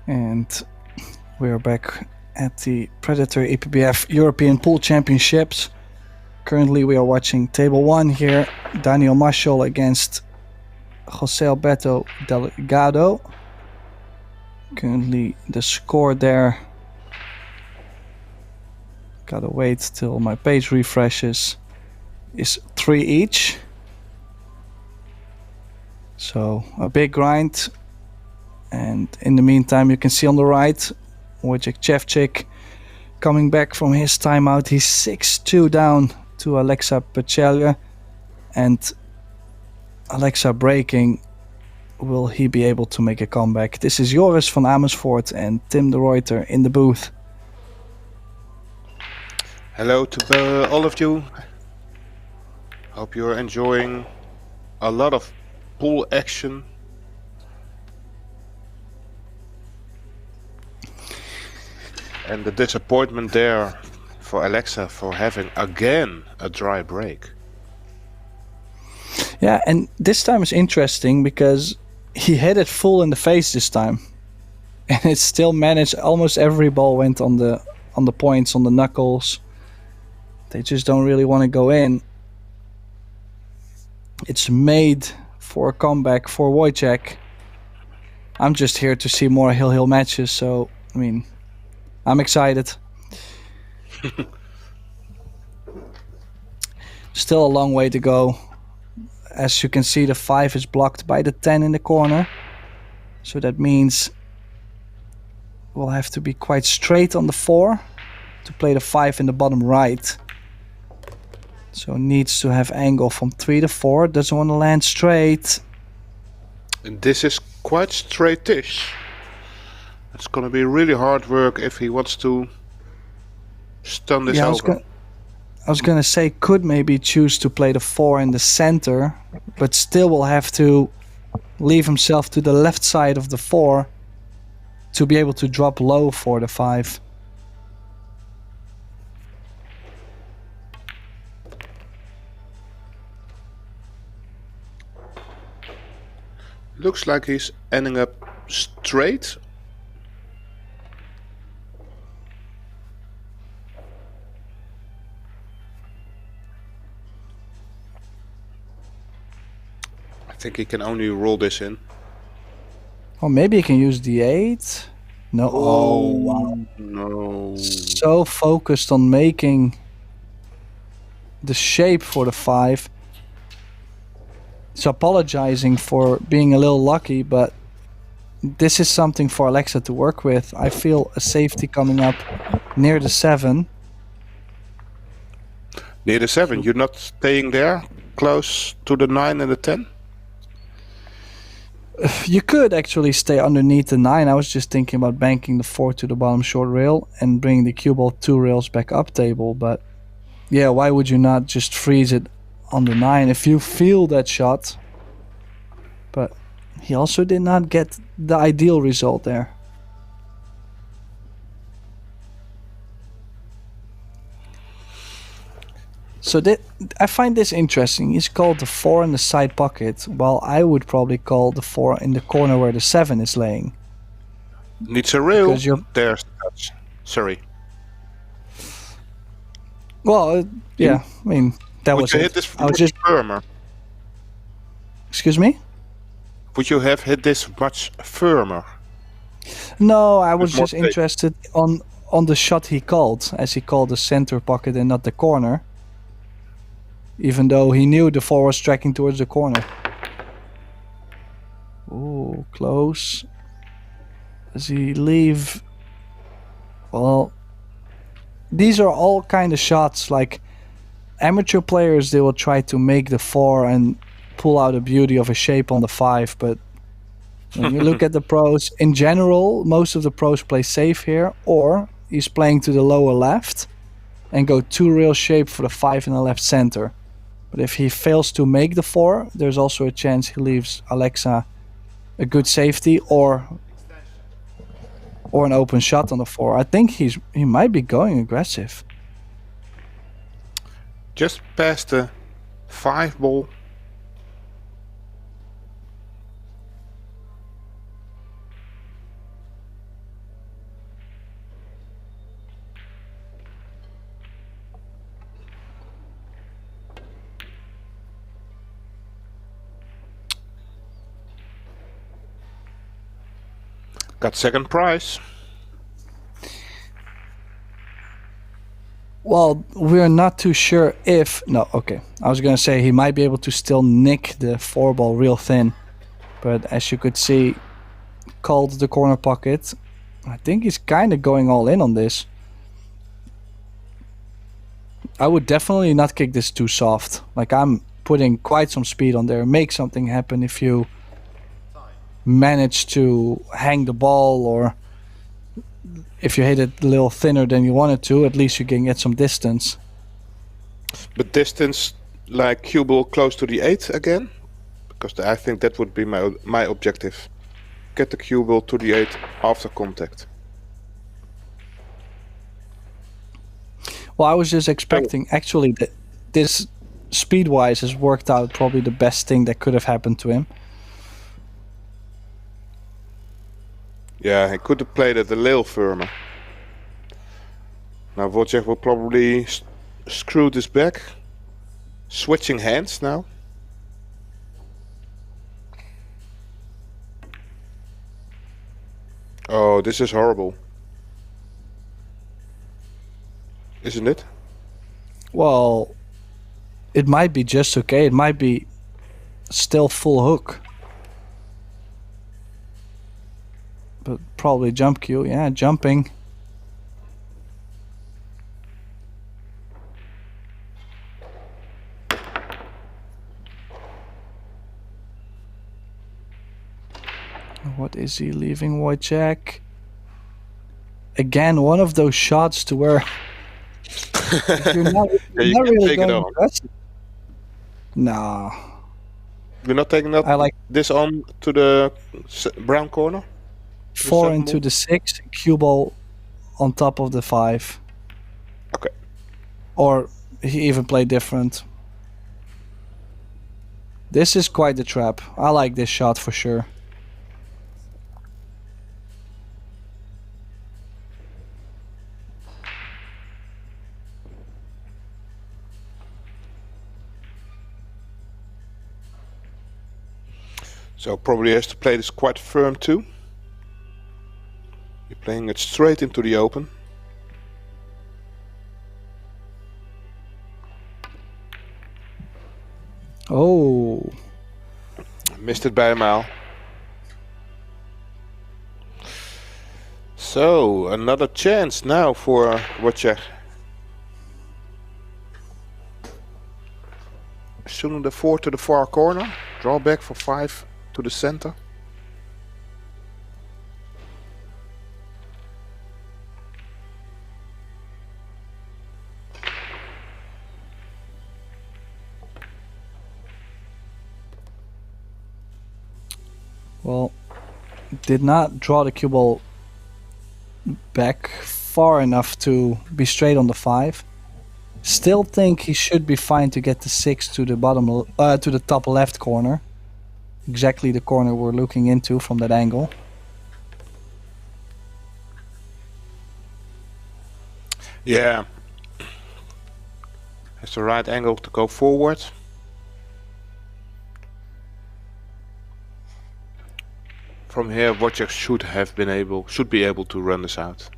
Speaker 1: And we're back at the Predator EPBF European Pool Championships. Currently we are watching table 1 here. Daniel Marshall against Jose Alberto Delgado. Currently the score there, gotta wait till my page refreshes, is 3 each. So a big grind. And in the meantime, you can see on the right, Wojciech Szewczyk coming back from his timeout. He's 6-2 down to Alexa Pecelj. And Alexa breaking. Will he be able to make a comeback? This is Joris van Amersfoort and Tim de Ruyter in the booth.
Speaker 2: Hello to all of you. Hope you're enjoying a lot of pool action. And the disappointment there for Alexa for having again a dry break.
Speaker 1: Yeah, and this time is interesting because he hit it full in the face this time. And it still managed, almost every ball went on the points, on the knuckles. They just don't really want to go in. It's made for a comeback for Wojciech. I'm just here to see more hill matches, so I mean, I'm excited. Still a long way to go. As you can see, the 5 is blocked by the 10 in the corner. So that means will have to be quite straight on the 4 to play the 5 in the bottom right. So needs to have angle from 3 to 4. Doesn't want to land straight.
Speaker 2: And this is quite straightish. It's going to be really hard work if he wants to stun this over.
Speaker 1: I was gonna say could maybe choose to play the 4 in the center, but still will have to leave himself to the left side of the 4 to be able to drop low for the 5.
Speaker 2: Looks like he's ending up straight. I think he can only roll this in.
Speaker 1: Or maybe he can use the 8. No. Oh, wow.
Speaker 2: No.
Speaker 1: So focused on making the shape for the 5. So apologizing for being a little lucky, but this is something for Alexa to work with. I feel a safety coming up near the 7.
Speaker 2: Near the 7, you're not staying there, close to the 9 and the 10?
Speaker 1: You could actually stay underneath the 9. I was just thinking about banking the 4 to the bottom short rail and bringing the cue ball 2 rails back up table. But yeah, why would you not just freeze it on the 9 if you feel that shot? But he also did not get the ideal result there. So I find this interesting. He's called the 4 in the side pocket, while I would probably call the 4 in the corner where the 7 is laying.
Speaker 2: Needs a rail. There's touch. Sorry.
Speaker 1: Well, yeah. I mean, that
Speaker 2: would
Speaker 1: was
Speaker 2: you
Speaker 1: it.
Speaker 2: hit this
Speaker 1: I was just
Speaker 2: firmer?
Speaker 1: Excuse me?
Speaker 2: Would you have hit this much firmer?
Speaker 1: No, I was
Speaker 2: more
Speaker 1: just interested on the shot he called, as he called the center pocket and not the corner. Even though he knew the 4 was tracking towards the corner. Ooh, close. Does he leave? Well, these are all kind of shots like amateur players. They will try to make the 4 and pull out the beauty of a shape on the 5. But when you look at the pros, in general, most of the pros play safe here, or he's playing to the lower left and go 2 rail shape for the 5 in the left center. But if he fails to make the 4, there's also a chance he leaves Alexa a good safety or an open shot on the 4. I think he might be going aggressive.
Speaker 2: Just past the 5 ball. Got second prize.
Speaker 1: Well, we're not too sure if... No, okay. I was going to say he might be able to still nick the 4 ball real thin. But as you could see, called the corner pocket. I think he's kind of going all in on this. I would definitely not kick this too soft. Like, I'm putting quite some speed on there. Make something happen if you manage to hang the ball, or if you hit it a little thinner than you wanted to, at least you can get some distance.
Speaker 2: But distance like cue ball close to the 8 again? Because I think that would be my objective. Get the cue ball to the 8 after contact.
Speaker 1: Well, I was just expecting actually that this speed-wise has worked out probably the best thing that could have happened to him.
Speaker 2: Yeah, he could have played it a little firmer. Now Wojciech will probably screw this back. Switching hands now. Oh, this is horrible. Isn't it?
Speaker 1: Well, it might be just okay. It might be still full hook. but probably jump cue. Yeah, jumping. What is he leaving? Wojciech. Again, one of those shots to where you're not really
Speaker 2: take it
Speaker 1: going
Speaker 2: on.
Speaker 1: aggressive. No.
Speaker 2: You're not taking
Speaker 1: I like
Speaker 2: this on to the brown corner?
Speaker 1: 4 into the 6, cue ball on top of the 5.
Speaker 2: Okay.
Speaker 1: Or he even played different. This is quite the trap. I like this shot for sure.
Speaker 2: So probably has to play this quite firm too. You're playing it straight into the open.
Speaker 1: Oh.
Speaker 2: Missed it by a mile. So another chance now for Wojciech. Shooting the 4 to the far corner. Draw back for 5 to the center.
Speaker 1: Well, did not draw the cue ball back far enough to be straight on the 5. Still think he should be fine to get the 6 to the bottom, to the top left corner. Exactly the corner we're looking into from that angle.
Speaker 2: Yeah. Has the right angle to go forward. From here, Wojciech should be able to run this out.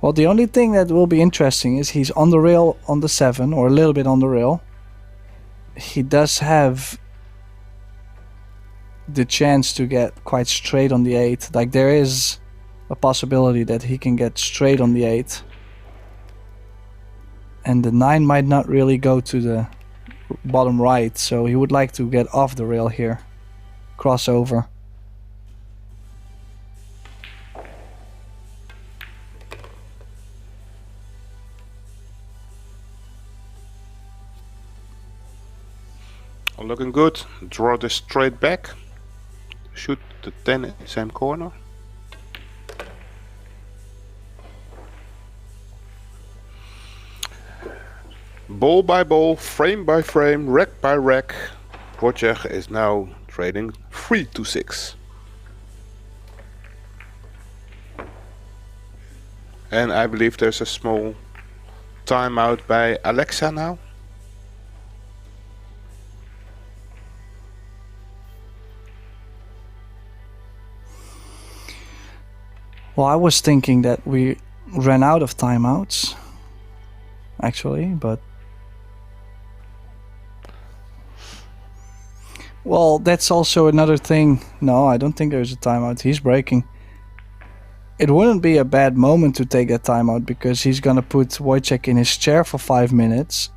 Speaker 1: Well, the only thing that will be interesting is he's on the rail on the 7, or a little bit on the rail. He does have the chance to get quite straight on the 8. Like, there is a possibility that he can get straight on the 8. And the 9 might not really go to the bottom right, so he would like to get off the rail here. Crossover.
Speaker 2: Looking good. Draw this straight back. Shoot the 10 in the same corner. Ball by ball, frame by frame, rack by rack. Wojciech is now trading 3 to 6. And I believe there's a small timeout by Alexa now.
Speaker 1: Well, I was thinking that we ran out of timeouts, actually, but... Well, that's also another thing. No, I don't think there's a timeout. He's breaking. It wouldn't be a bad moment to take that timeout, because he's gonna put Wojciech in his chair for 5 minutes.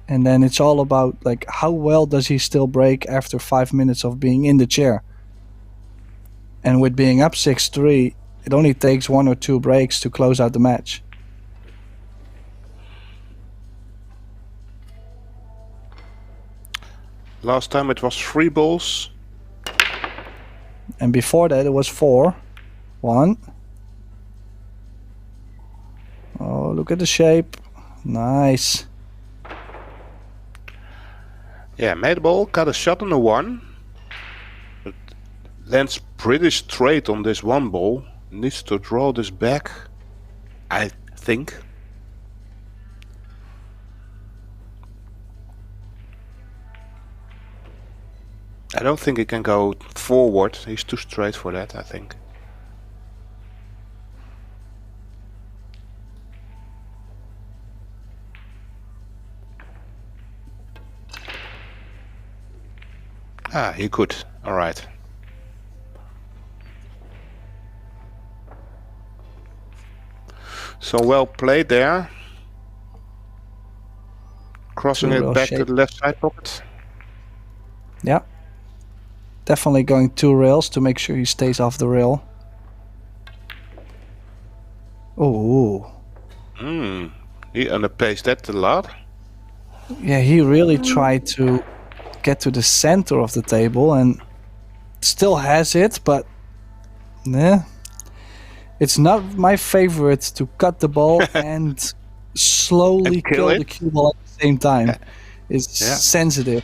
Speaker 1: And then it's all about, like, how well does he still break after 5 minutes of being in the chair? And with being up 6-3, it only takes 1 or 2 breaks to close out the match.
Speaker 2: Last time it was 3 balls.
Speaker 1: And before that it was 4. 1. Oh, look at the shape. Nice.
Speaker 2: Yeah, made a ball, got a shot on the 1. But lands pretty straight on this 1 ball. Needs to draw this back, I think. I don't think he can go forward. He's too straight for that, I think. Ah, he could. All right. So well played there. Crossing it back to the left side pocket.
Speaker 1: Yeah. Definitely going 2 rails to make sure he stays off the rail. Oh.
Speaker 2: He underpaced that a lot.
Speaker 1: Yeah, he really tried to get to the center of the table and still has it, but yeah. It's not my favorite to cut the ball and slowly
Speaker 2: And
Speaker 1: kill the cue ball at the same time. It's sensitive.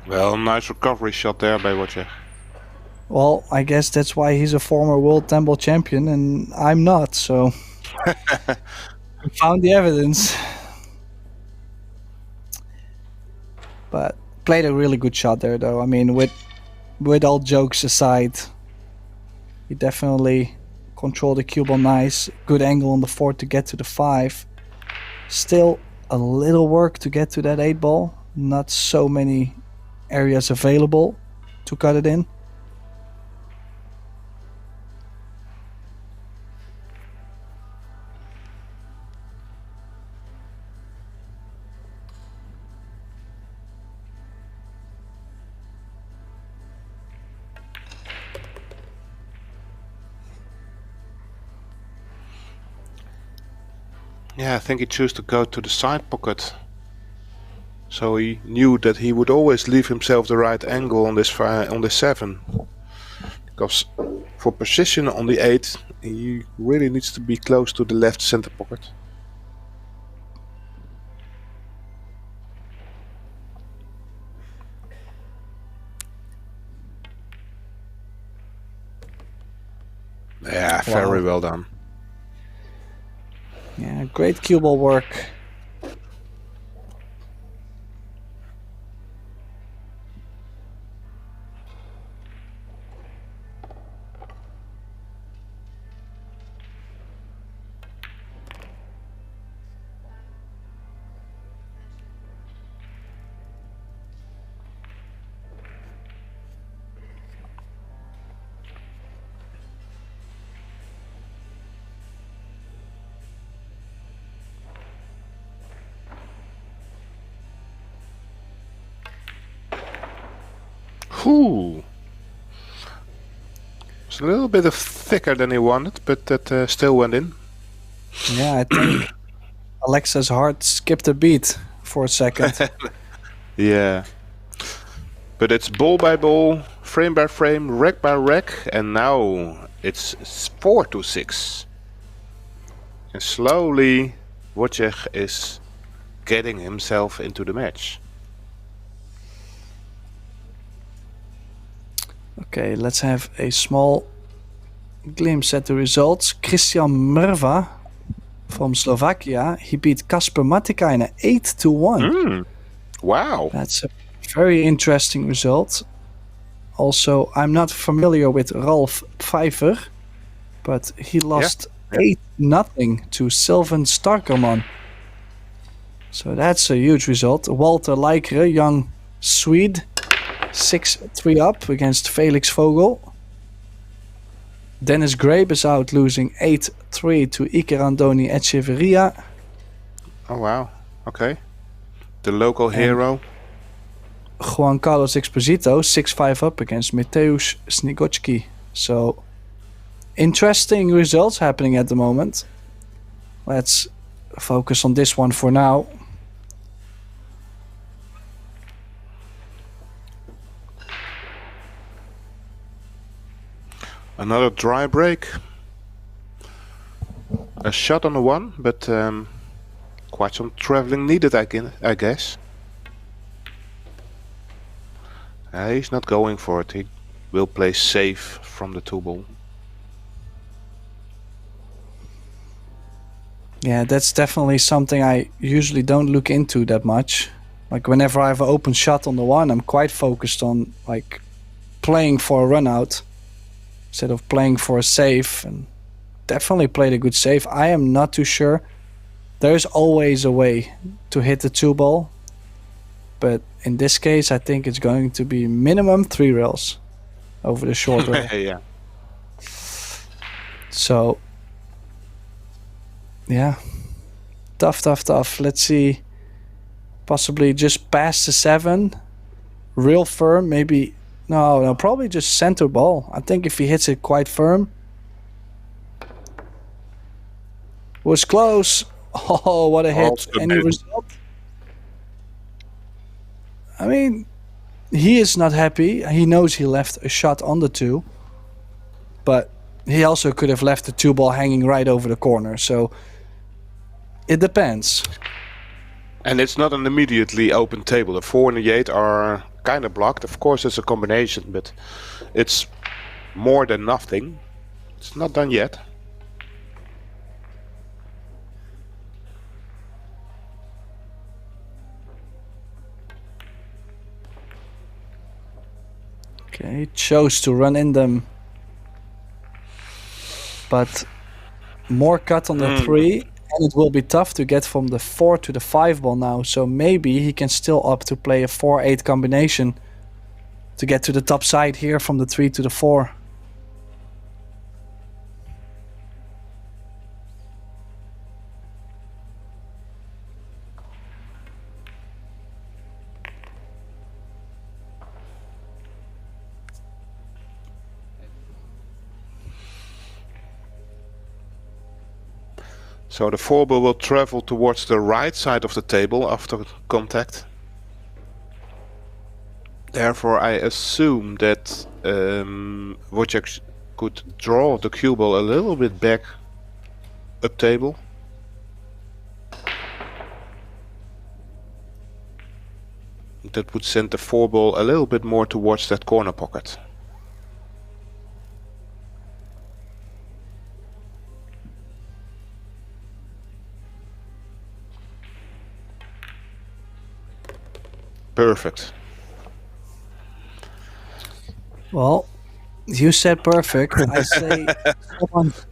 Speaker 2: Well, nice recovery shot there by Wojciech.
Speaker 1: Well, I guess that's why he's a former world tumble champion and I'm not, so we found the evidence. But played a really good shot there, though. I mean, with all jokes aside, he definitely controlled the cue ball nice. Good angle on the 4 to get to the 5. Still a little work to get to that 8 ball. Not so many areas available to cut it in.
Speaker 2: Yeah, I think he chose to go to the side pocket. So he knew that he would always leave himself the right angle on this 7. Because for position on the 8, he really needs to be close to the left center pocket. Yeah, very well done.
Speaker 1: Yeah, great cue ball work.
Speaker 2: Ooh. It's a little bit thicker than he wanted, but that still went in.
Speaker 1: Yeah, I think Alexa's heart skipped a beat for a second.
Speaker 2: Yeah. But it's ball by ball, frame by frame, rack by rack, and now it's 4-6. And slowly Wojciech is getting himself into the match.
Speaker 1: Okay, let's have a small glimpse at the results. Christian Mrva from Slovakia, he beat Kasper Matikainen 8-1.
Speaker 2: Wow.
Speaker 1: That's a very interesting result. Also, I'm not familiar with Ralf Pfeiffer, but he lost 8-0 to Sylvan Starkerman. So that's a huge result. Walter Leikere, young Swede, 6-3 up against Felix Vogel. Dennis Grabe is out, losing 8-3 to Iker Andoni Echeverria.
Speaker 2: Oh wow, okay. The local hero.
Speaker 1: Juan Carlos Exposito, 6-5 up against Mateusz Snigocki. So, interesting results happening at the moment. Let's focus on this one for now.
Speaker 2: Another dry break. A shot on the 1, but quite some traveling needed, I guess. He's not going for it. He will play safe from the 2 ball.
Speaker 1: Yeah, that's definitely something I usually don't look into that much. Like whenever I have an open shot on the one, I'm quite focused on like playing for a run out instead of playing for a save, and definitely played a good save. I am not too sure. There's always a way to hit the 2-ball, but in this case I think it's going to be minimum 3 rails over the short rail.
Speaker 2: Yeah.
Speaker 1: So yeah, tough. Let's see, possibly just past the 7, real firm, maybe. No, probably just center ball. I think if he hits it quite firm. Was close. Oh, what a hit.
Speaker 2: Also
Speaker 1: Any
Speaker 2: good.
Speaker 1: result? I mean, he is not happy. He knows he left a shot on the 2, but he also could have left the 2-ball hanging right over the corner. So it depends.
Speaker 2: And it's not an immediately open table. The 4 and the 8 are kind of blocked. Of course, it's a combination, but it's more than nothing. It's not done yet.
Speaker 1: Okay, chose to run in them, but more cut on the 3, and it will be tough to get from the 4 to the 5 ball now. So maybe he can still opt to play a 4-8 combination to get to the top side here from the 3 to the 4.
Speaker 2: So the 4 ball will travel towards the right side of the table after contact. Therefore, I assume that Wojciech could draw the cue ball a little bit back up table. That would send the 4 ball a little bit more towards that corner pocket. Perfect.
Speaker 1: Well, you said perfect. I say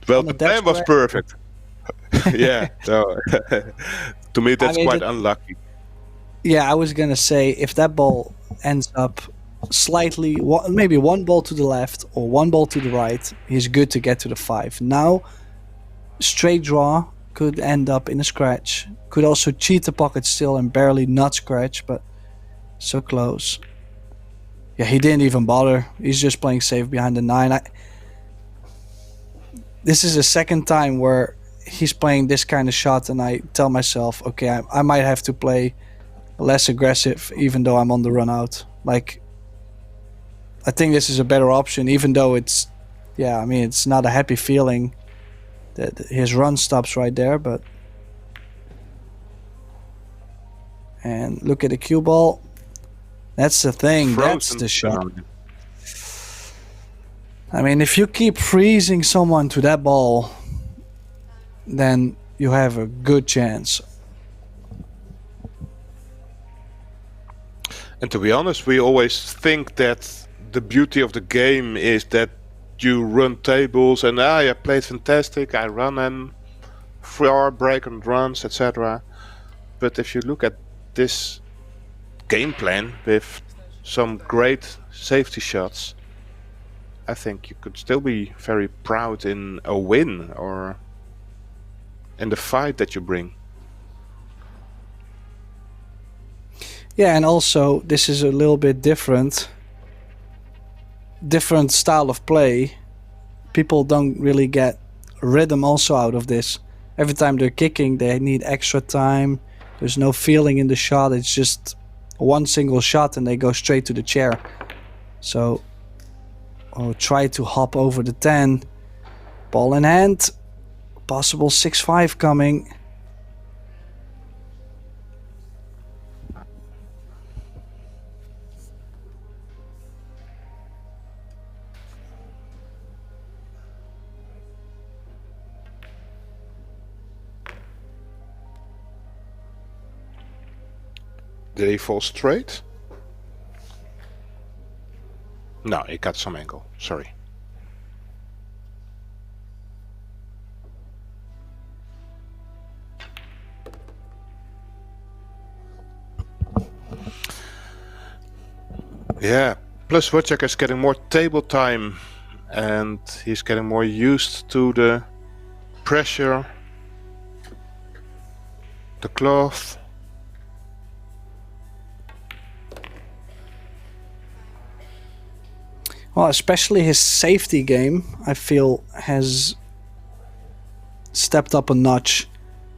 Speaker 2: well, the plan was perfect. Yeah, so to me that's quite unlucky.
Speaker 1: Yeah, I was gonna say if that ball ends up slightly, maybe 1 ball to the left or 1 ball to the right, he's good to get to the 5. Now, straight draw could end up in a scratch. Could also cheat the pocket still and barely not scratch, but so close. Yeah, he didn't even bother. He's just playing safe behind the 9. This is the second time where he's playing this kind of shot, and I tell myself, okay, I might have to play less aggressive, even though I'm on the run out. Like, I think this is a better option, even though it's, yeah, I mean, it's not a happy feeling that his run stops right there, but. And look at the cue ball. That's the thing. That's the shot. I mean, if you keep freezing someone to that ball, then you have a good chance.
Speaker 2: And to be honest, we always think that the beauty of the game is that you run tables and I played fantastic, I run them, 4 break and runs, etc. But if you look at this game plan with some great safety shots, I think you could still be very proud in a win or in the fight that you bring.
Speaker 1: Yeah, and also this is a little bit different style of play. People don't really get rhythm also out of this. Every time they're kicking, they need extra time. There's no feeling in the shot. It's just one single shot and they go straight to the chair. So I'll try to hop over the 10. Ball in hand. Possible 6-5 coming.
Speaker 2: Did he fall straight? No, he got some angle. Sorry. Yeah, plus Wojciech is getting more table time and he's getting more used to the pressure, the cloth.
Speaker 1: Well, especially his safety game, I feel, has stepped up a notch.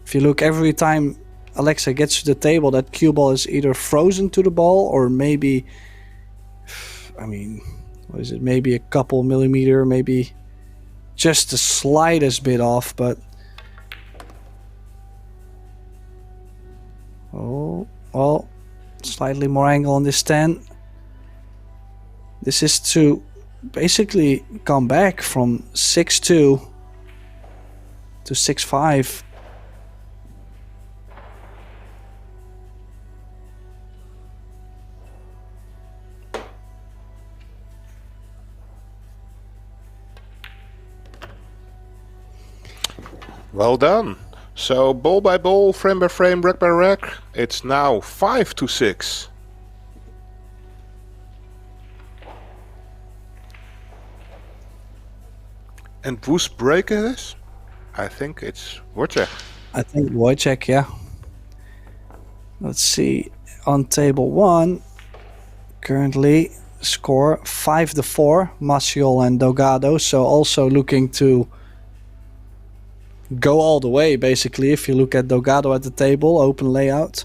Speaker 1: If you look, every time Alexa gets to the table, that cue ball is either frozen to the ball or maybe, I mean, what is it? Maybe a couple millimeter, maybe just the slightest bit off, but oh, well, slightly more angle on this 10. This is to basically come back from 6-2 to 6-5.
Speaker 2: Well done. So ball by ball, frame by frame, rack by rack, it's now 5-6. And whose break it is? I think it's Wojciech.
Speaker 1: I think Wojciech, yeah. Let's see. On table 1, currently score 5-4, Maciol and Delgado. So also looking to go all the way, basically. If you look at Delgado at the table, open layout.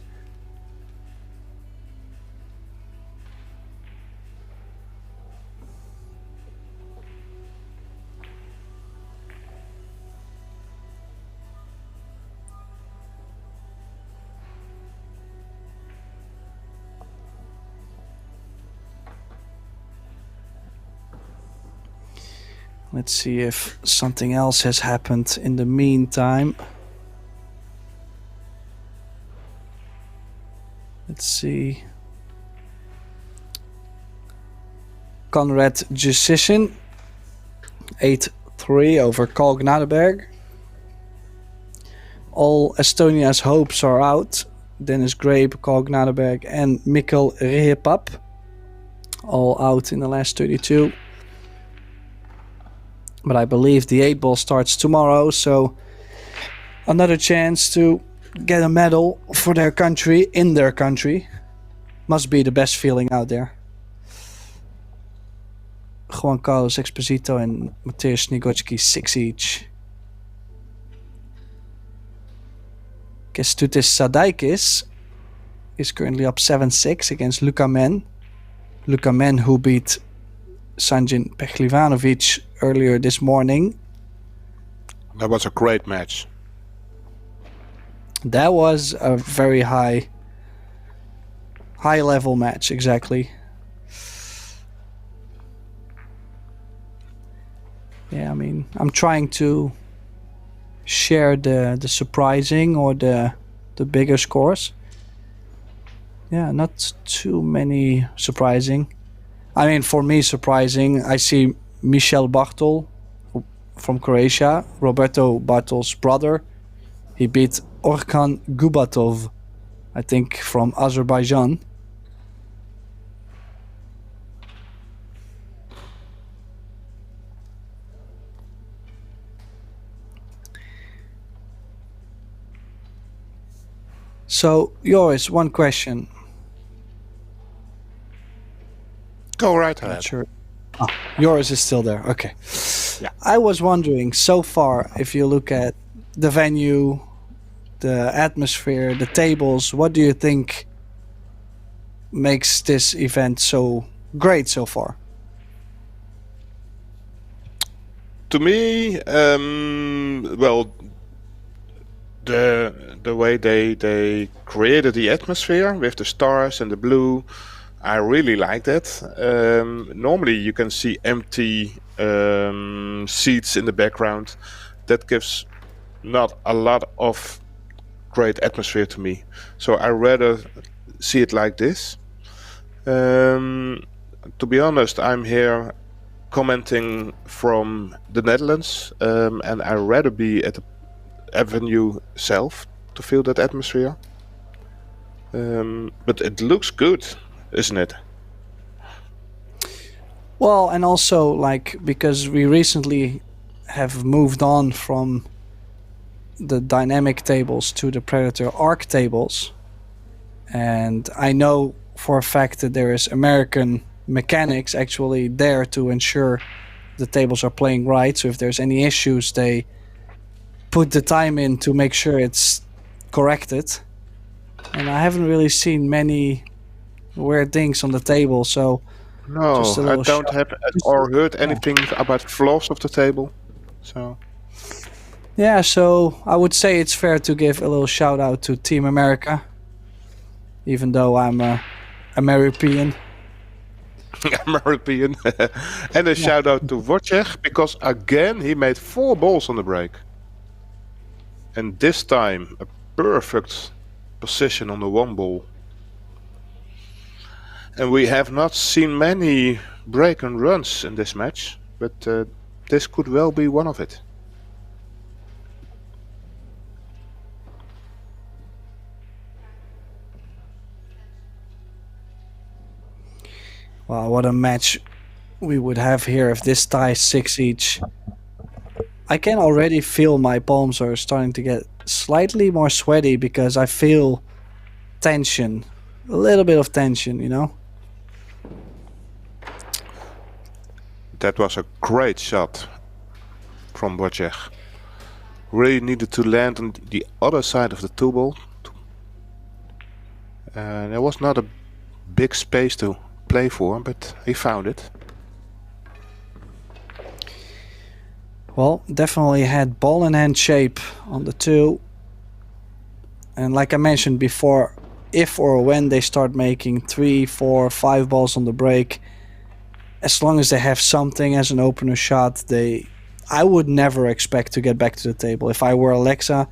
Speaker 1: Let's see if something else has happened in the meantime. Let's see. Conrad Jusicin, 8-3 over Carl Gnadenberg. All Estonia's hopes are out. Dennis Grape, Carl Gnadenberg and Mikkel Rehepap. All out in the last 32. But I believe the 8-ball starts tomorrow, so another chance to get a medal for their country, in their country. Must be the best feeling out there. Juan Carlos Exposito and Mateusz Nigoczki, 6 each. Kestutis Sadaikis is currently up 7-6 against Luka Men. Luka Men, who beat Sanjin Pechlivanovic earlier this morning.
Speaker 2: That was a great match.
Speaker 1: That was a very high level match, exactly. Yeah, I mean, I'm trying to share the surprising or the bigger scores. Yeah, not too many surprising. I mean, for me, surprising, I see Michel Bartol from Croatia, Roberto Bartol's brother. He beat Orkan Gubatov, I think, from Azerbaijan. So, Joris, one question.
Speaker 2: Go right ahead.
Speaker 1: Not sure. Yours is still there. Okay.
Speaker 2: Yeah.
Speaker 1: I was wondering, so far, if you look at the venue, the atmosphere, the tables, what do you think makes this event so great so far?
Speaker 2: To me, well, the way they created the atmosphere with the stars and the blue, I really like that. Normally you can see empty seats in the background. That gives not a lot of great atmosphere to me. So I rather see it like this. To be honest, I'm here commenting from the Netherlands, and I'd rather be at the avenue self to feel that atmosphere. But it looks good, isn't it?
Speaker 1: Well, and also like because we recently have moved on from the dynamic tables to the Predator arc tables, and I know for a fact that there is American mechanics actually there to ensure the tables are playing right. So if there's any issues, they put the time in to make sure it's corrected. And I haven't really seen many weird things on the table, so
Speaker 2: No,
Speaker 1: just a
Speaker 2: I
Speaker 1: little
Speaker 2: don't
Speaker 1: shout.
Speaker 2: have or heard anything about flaws of the table. So
Speaker 1: Yeah, so I would say it's fair to give a little shout out to Team America, even though I'm a American.
Speaker 2: I'm European. And a shout out to Wojciech, because again he made 4 balls on the break. And this time a perfect position on the 1 ball. And we have not seen many break and runs in this match, but this could well be one of it.
Speaker 1: Wow, what a match we would have here if this ties 6 each. I can already feel my palms are starting to get slightly more sweaty because I feel tension. A little bit of tension, you know?
Speaker 2: That was a great shot from Wojciech. Really needed to land on the other side of the 2 ball. There was not a big space to play for, but he found it.
Speaker 1: Well, definitely had ball in hand shape on the 2. And like I mentioned before, if or when they start making 3, 4, 5 balls on the break, as long as they have something as an opener shot, I would never expect to get back to the table. If I were Alexa,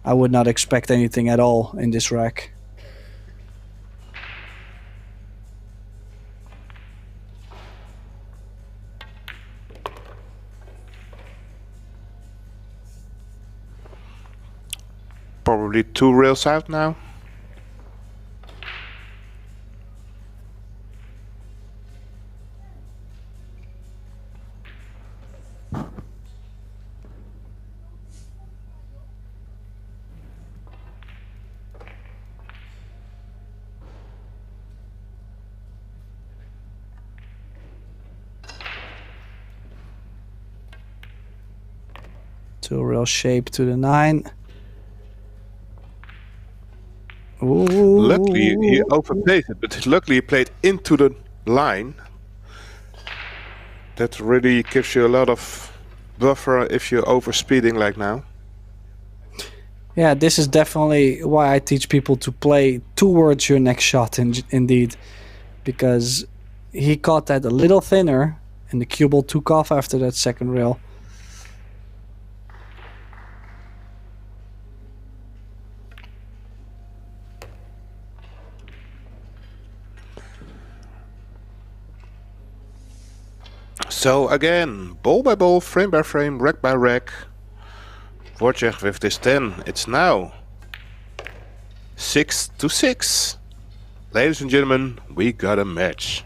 Speaker 1: I would not expect anything at all in this rack.
Speaker 2: Probably 2 rails out now.
Speaker 1: Two real shape to the 9. Ooh.
Speaker 2: Luckily he overplayed it, but luckily he played into the line. That really gives you a lot of buffer if you're overspeeding like now.
Speaker 1: Yeah, this is definitely why I teach people to play towards your next shot, indeed. Because he caught that a little thinner, and the cue ball took off after that second rail.
Speaker 2: So again, ball by ball, frame by frame, rack by rack. Wojciech with this 10. It's now 6-6. Ladies and gentlemen, we got a match.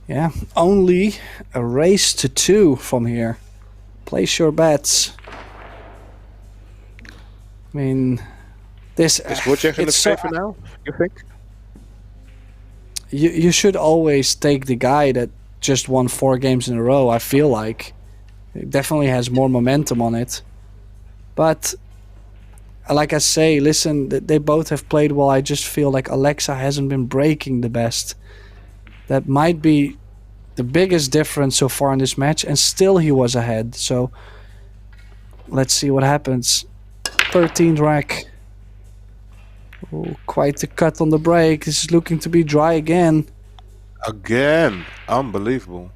Speaker 1: Yeah, only a race to 2 from here. Place your bets. I mean, this
Speaker 2: Is Wojciech in the
Speaker 1: it's so-
Speaker 2: favor now, you think?
Speaker 1: You should always take the guy that just won 4 games in a row, I feel like. It definitely has more momentum on it. But, like I say, listen, they both have played well. I just feel like Alexa hasn't been breaking the best. That might be the biggest difference so far in this match, and still he was ahead. So, let's see what happens. 13th rack. Oh, quite the cut on the break. This is looking to be dry again.
Speaker 2: Again, unbelievable.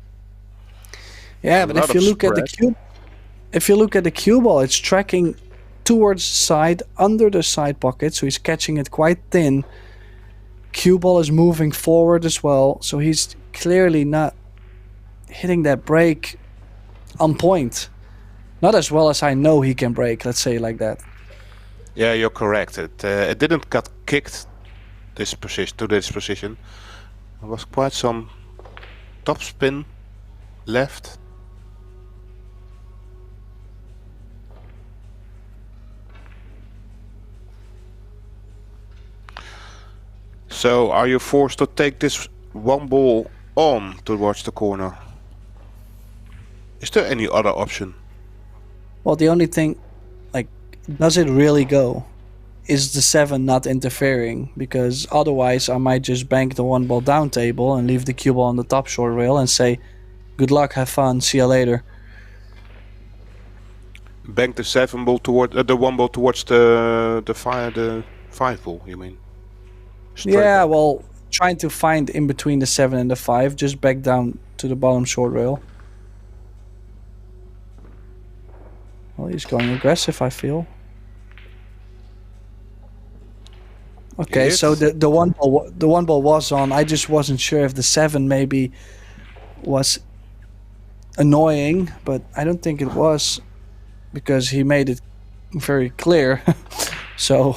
Speaker 1: Yeah, but if you look at the cue ball, it's tracking towards the side, under the side pocket, so he's catching it quite thin. Cue ball is moving forward as well, so he's clearly not hitting that break on point. Not as well as I know he can break, let's say like that.
Speaker 2: Yeah, you're correct. It didn't get kicked this position. There was quite some topspin left. So are you forced to take this one ball on towards the corner? Is there any other option?
Speaker 1: Well, the only thing, like, does it really go? Is the 7 not interfering? Because otherwise I might just bank the one ball down table and leave the cue ball on the top short rail and say, good luck, have fun, see you later.
Speaker 2: Bank the 7 ball toward the one ball towards the 5 ball, you mean? Straight
Speaker 1: yeah,
Speaker 2: ball.
Speaker 1: well, trying to find in between the 7 and the 5, just back down to the bottom short rail. Well, he's going aggressive, I feel. Okay, so the one ball was on. I just wasn't sure if the 7 maybe was annoying, but I don't think it was, because he made it very clear. So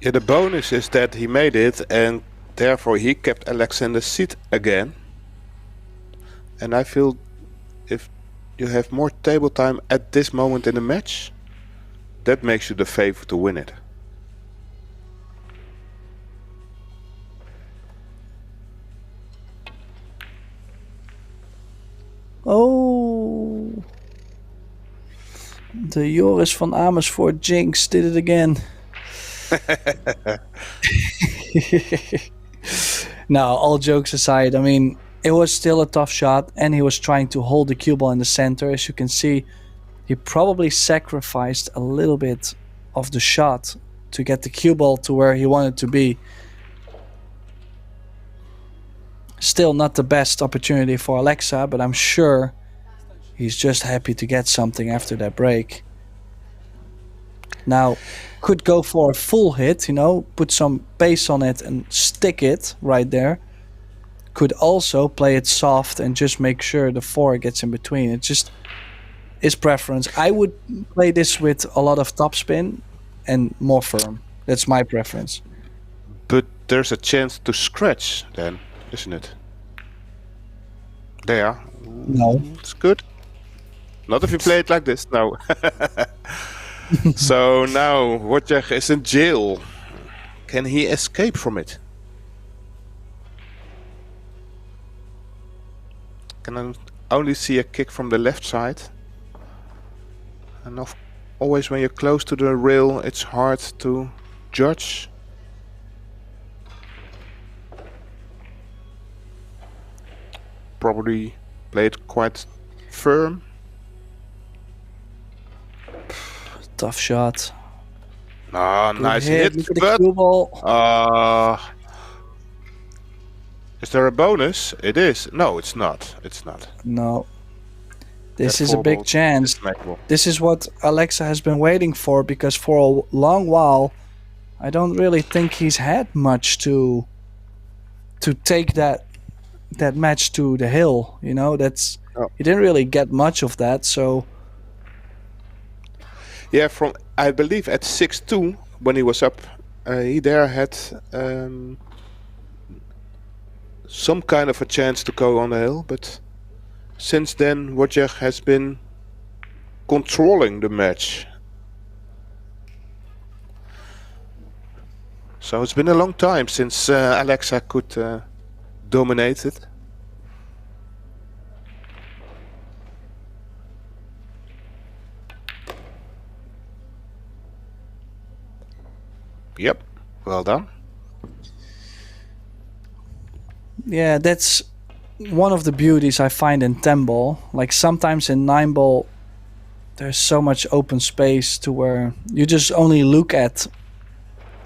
Speaker 2: yeah, the bonus is that he made it, and therefore he kept Alexander's seat again. And I feel if you have more table time at this moment in the match, that makes you the favorite to win it.
Speaker 1: Oh, the Joris van Amersfoort jinx did it again. Now, all jokes aside, I mean, it was still a tough shot, and he was trying to hold the cue ball in the center. As you can see, he probably sacrificed a little bit of the shot to get the cue ball to where he wanted to be. Still not the best opportunity for Alexa, but I'm sure he's just happy to get something after that break. Now, could go for a full hit, you know, put some pace on it and stick it right there. Could also play it soft and just make sure the 4 gets in between. It's just his preference. I would play this with a lot of topspin and more firm. That's my preference.
Speaker 2: But there's a chance to scratch then, isn't it? There.
Speaker 1: No.
Speaker 2: It's good. Not if you play it like this, no. So now Wojciech is in jail. Can he escape from it? Can I only see a kick from the left side. And always when you're close to the rail, it's hard to judge. Probably played quite firm.
Speaker 1: Tough shot.
Speaker 2: Ah, nice hit.
Speaker 1: Look at the cue ball.
Speaker 2: Is there a bonus? It is. No, it's not. It's not.
Speaker 1: No. This
Speaker 2: That
Speaker 1: is a
Speaker 2: 4
Speaker 1: big
Speaker 2: ball
Speaker 1: chance.
Speaker 2: is smackable.
Speaker 1: This is what Alexa has been waiting for, because for a long while I don't really think he's had much to take that match to the hill, you know. That's he didn't really get much of that, so
Speaker 2: Yeah, from I believe at 6-2 when he was up, he there had some kind of a chance to go on the hill, but since then Wojciech has been controlling the match. So it's been a long time since Alexa could dominate it. Yep, well done.
Speaker 1: yeah, that's one of the beauties I find in 10 ball. Like sometimes in 9 ball there's so much open space to where you just only look at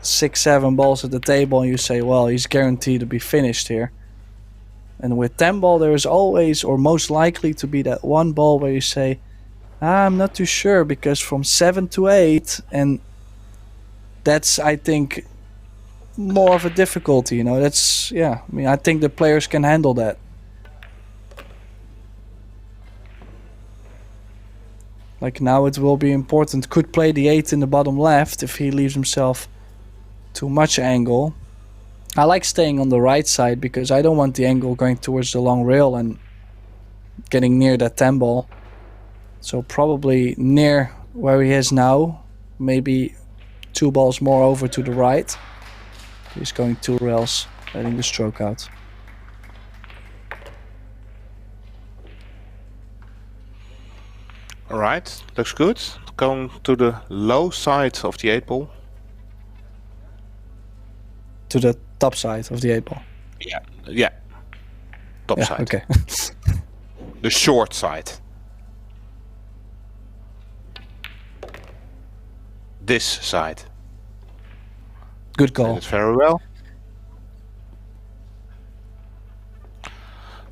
Speaker 1: 6-7 balls at the table and you say, well, he's guaranteed to be finished here. And with 10 ball there is always, or most likely to be, that one ball where you say, I'm not too sure because from 7 to 8, and that's, I think, more of a difficulty. You know, that's, yeah. I mean, I think the players can handle that. Like now, it will be important. Could play the 8 in the bottom left if he leaves himself too much angle. I like staying on the right side because I don't want the angle going towards the long rail and getting near that 10 ball. So probably near where he is now, maybe 2 balls more over to the right. He's going 2 rails, letting the stroke out.
Speaker 2: All right, looks good. Going to the low side of the 8 ball.
Speaker 1: To the top side of the 8 ball.
Speaker 2: Yeah. Top
Speaker 1: Yeah,
Speaker 2: side.
Speaker 1: okay.
Speaker 2: The short side. This side.
Speaker 1: Good call.
Speaker 2: That's very well.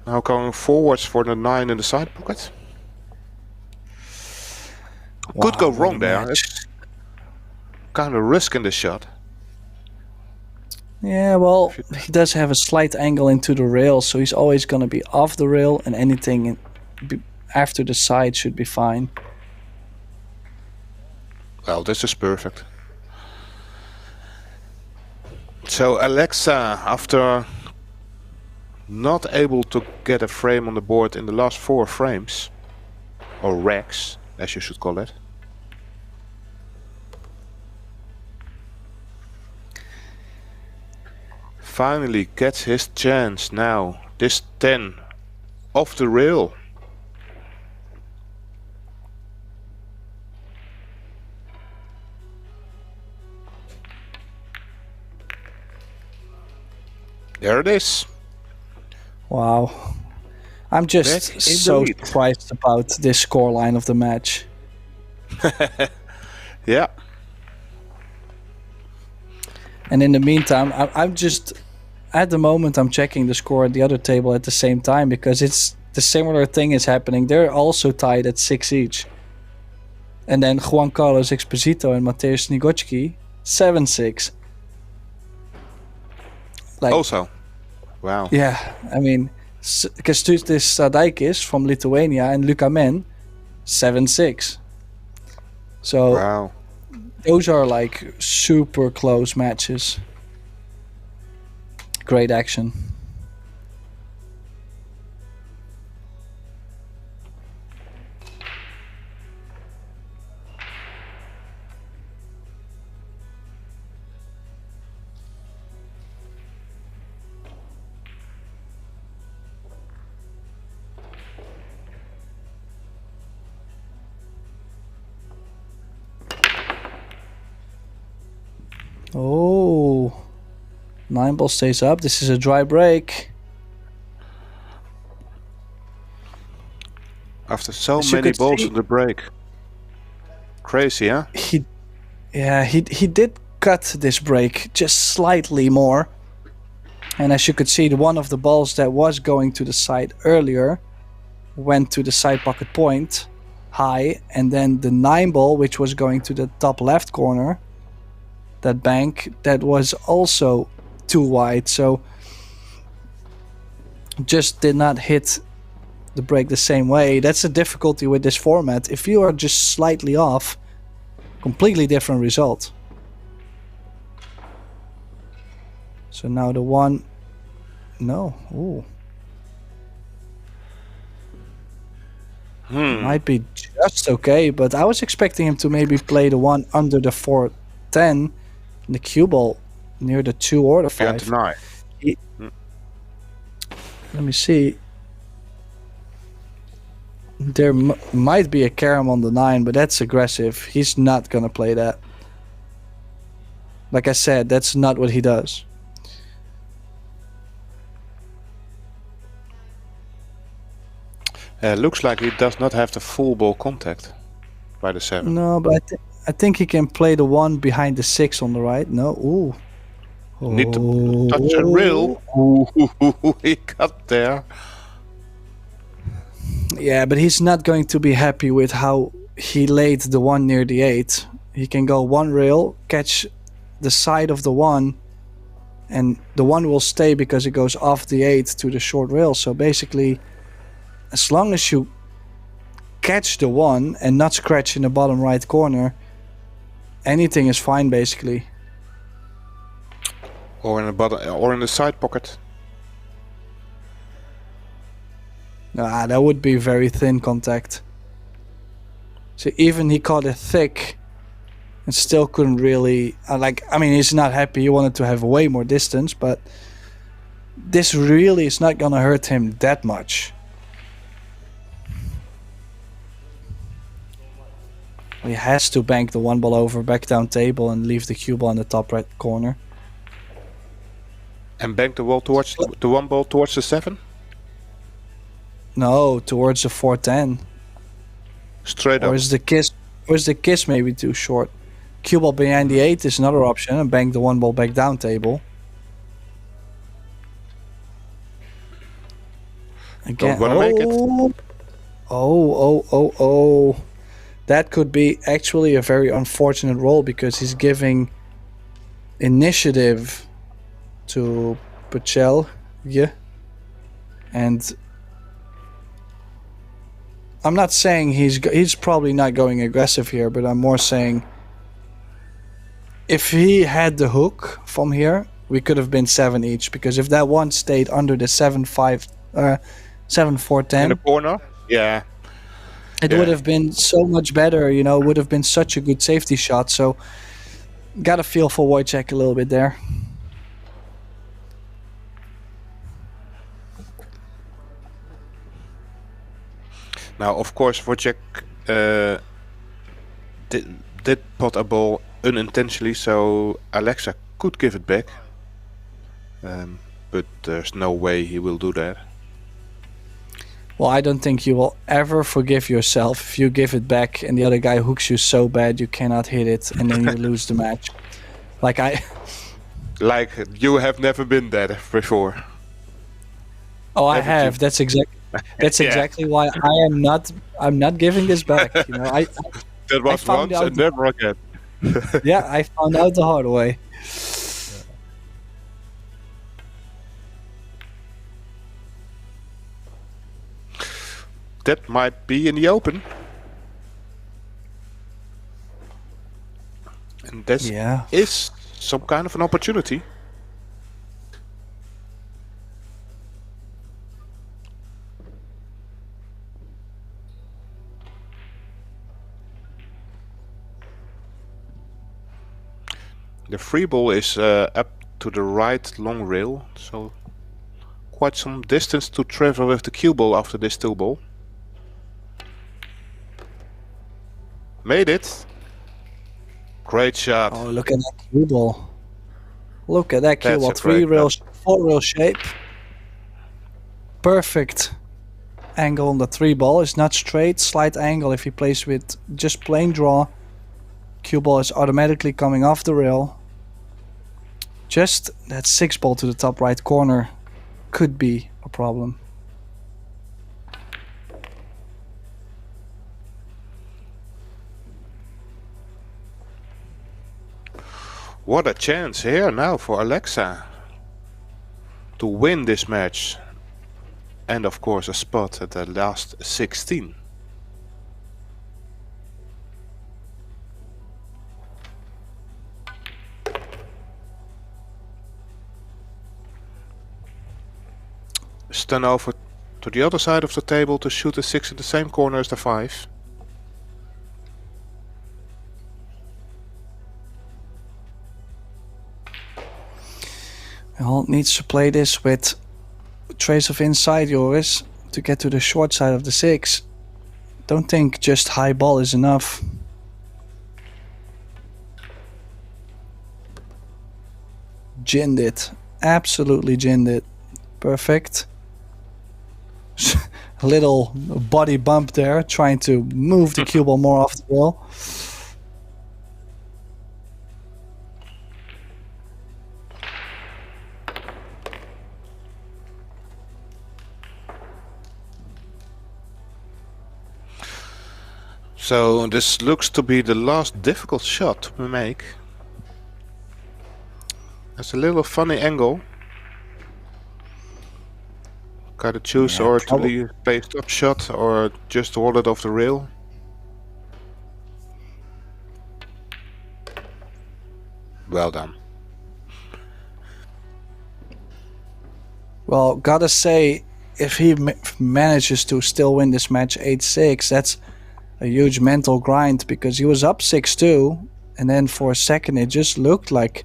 Speaker 2: Now going forwards for the 9 in the side pocket. Could
Speaker 1: Wow,
Speaker 2: go
Speaker 1: what
Speaker 2: wrong
Speaker 1: a
Speaker 2: there.
Speaker 1: match.
Speaker 2: It's kind of risking the shot.
Speaker 1: Yeah, well, he does have a slight angle into the rail, so he's always going to be off the rail, and anything after the side should be fine.
Speaker 2: Well, this is perfect. So Alexa, after not able to get a frame on the board in the last 4 frames, or racks, as you should call it. Finally gets his chance now. This 10 off the rail. There it is.
Speaker 1: Wow. I'm just
Speaker 2: Back
Speaker 1: so
Speaker 2: in the lead.
Speaker 1: surprised about this scoreline of the match.
Speaker 2: Yeah.
Speaker 1: And in the meantime, I'm just, at the moment, I'm checking the score at the other table at the same time because it's the similar thing is happening. They're also tied at 6 each. And then Juan Carlos Exposito and Mateusz Nigocki, 7-6. Like,
Speaker 2: Also. Wow.
Speaker 1: yeah, I mean, Kęstutis Sadaikis from Lithuania and Luka Men, 7-6. So
Speaker 2: Wow.
Speaker 1: those are like super close matches. Great action. Oh, 9 ball stays up. This is a dry break.
Speaker 2: After so
Speaker 1: As you
Speaker 2: many
Speaker 1: could
Speaker 2: balls
Speaker 1: see-
Speaker 2: in the break. Crazy, huh?
Speaker 1: He did cut this break just slightly more. And as you could see, one of the balls that was going to the side earlier went to the side pocket point high, and then the 9 ball, which was going to the top left corner, that bank, that was also too wide, so just did not hit the break the same way. That's the difficulty with this format. If you are just slightly off, completely different result. So now the one, no, ooh, might be just okay, but I was expecting him to maybe play the one under the 4-10, the cue ball near the 2 or the 5.
Speaker 2: Can't deny.
Speaker 1: Let me see. There might be a carom on the 9, but that's aggressive. He's not gonna play that. Like I said, that's not what he does.
Speaker 2: Looks like he does not have the full ball contact by the 7.
Speaker 1: No, but I think he can play the 1 behind the 6 on the right. No, ooh.
Speaker 2: Need to touch a rail. Ooh, he got there.
Speaker 1: Yeah, but he's not going to be happy with how he laid the one near the 8, he can go one rail, catch the side of the one, and the one will stay because it goes off the 8 to the short rail. So basically, as long as you catch the one and not scratch in the bottom right corner, anything is fine basically.
Speaker 2: Or in the bottom, or in the side pocket.
Speaker 1: Nah, that would be very thin contact. So even he caught it thick and still couldn't really... I mean, he's not happy. He wanted to have way more distance, but this really is not going to hurt him that much. He has to bank the one ball over, back down table, and leave the cue ball in the top right corner.
Speaker 2: And bank the ball towards the one ball towards the 7?
Speaker 1: No, towards the 4-10.
Speaker 2: Straight up.
Speaker 1: Or is the kiss maybe too short? Cue ball behind the 8 is another option, and bank the one ball back down table. Again,
Speaker 2: Don't wanna make it.
Speaker 1: Oh. That could be actually a very unfortunate roll because he's giving initiative to Pecelj. Yeah. And I'm not saying he's probably not going aggressive here, but I'm more saying if he had the hook from here, we could have been 7 each, because if that one stayed under the 7-5 7-4-10
Speaker 2: in the corner, yeah,
Speaker 1: it would have been so much better, you know, would have been such a good safety shot. So got a feel for Wojciech a little bit there.
Speaker 2: Now, of course, Wojciech did pot a ball unintentionally, so Alexa could give it back. But there's no way he will do that.
Speaker 1: Well, I don't think you will ever forgive yourself if you give it back and the other guy hooks you so bad you cannot hit it and then you lose the match. Like
Speaker 2: you have never been there before.
Speaker 1: Oh, I have. That's exactly why I'm not giving this back. You know,
Speaker 2: that was once and never again.
Speaker 1: Yeah, I found out the hard way.
Speaker 2: That might be in the open. And this is some kind of an opportunity. The free ball is up to the right long rail, so quite some distance to travel with the cue ball after this 2 ball. Made it. Great shot.
Speaker 1: Oh, look at that cue ball. Look at that cue ball. 4 rail shape. Perfect angle on the 3 ball. It's not straight, slight angle. If he plays with just plain draw, cue ball is automatically coming off the rail. Just that 6 ball to the top right corner could be a problem.
Speaker 2: What a chance here now for Alexa to win this match. And of course a spot at the last 16. Stun over to the other side of the table to shoot a 6 in the same corner as the 5.
Speaker 1: Well, needs to play this with trace of inside, Joris, to get to the short side of the 6. Don't think just high ball is enough. Ginned it. Absolutely ginned it. Perfect. A little body bump there, trying to move the cue ball more off the rail.
Speaker 2: So this looks to be the last difficult shot to make. It's a little funny angle. Gotta choose or to play stop shot or just hold it off the rail. Well done.
Speaker 1: Well, gotta say, if he manages to still win this match 8-6, that's a huge mental grind, because he was up 6-2, and then for a second it just looked like,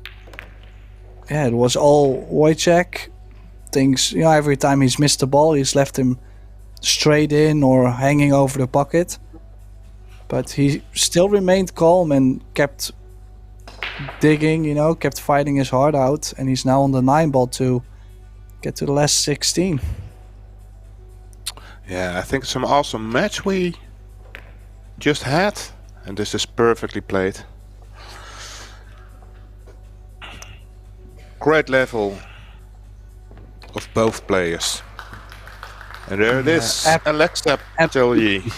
Speaker 1: yeah, it was all Wojciech. Things, you know, every time he's missed the ball, he's left him straight in or hanging over the pocket. But he still remained calm and kept digging, you know, kept fighting his heart out, and he's now on the 9 ball to get to the last 16.
Speaker 2: Yeah, I think it's an awesome match we just had, and this is perfectly played. Great level of both players. And there it is, Alexa Pecelj.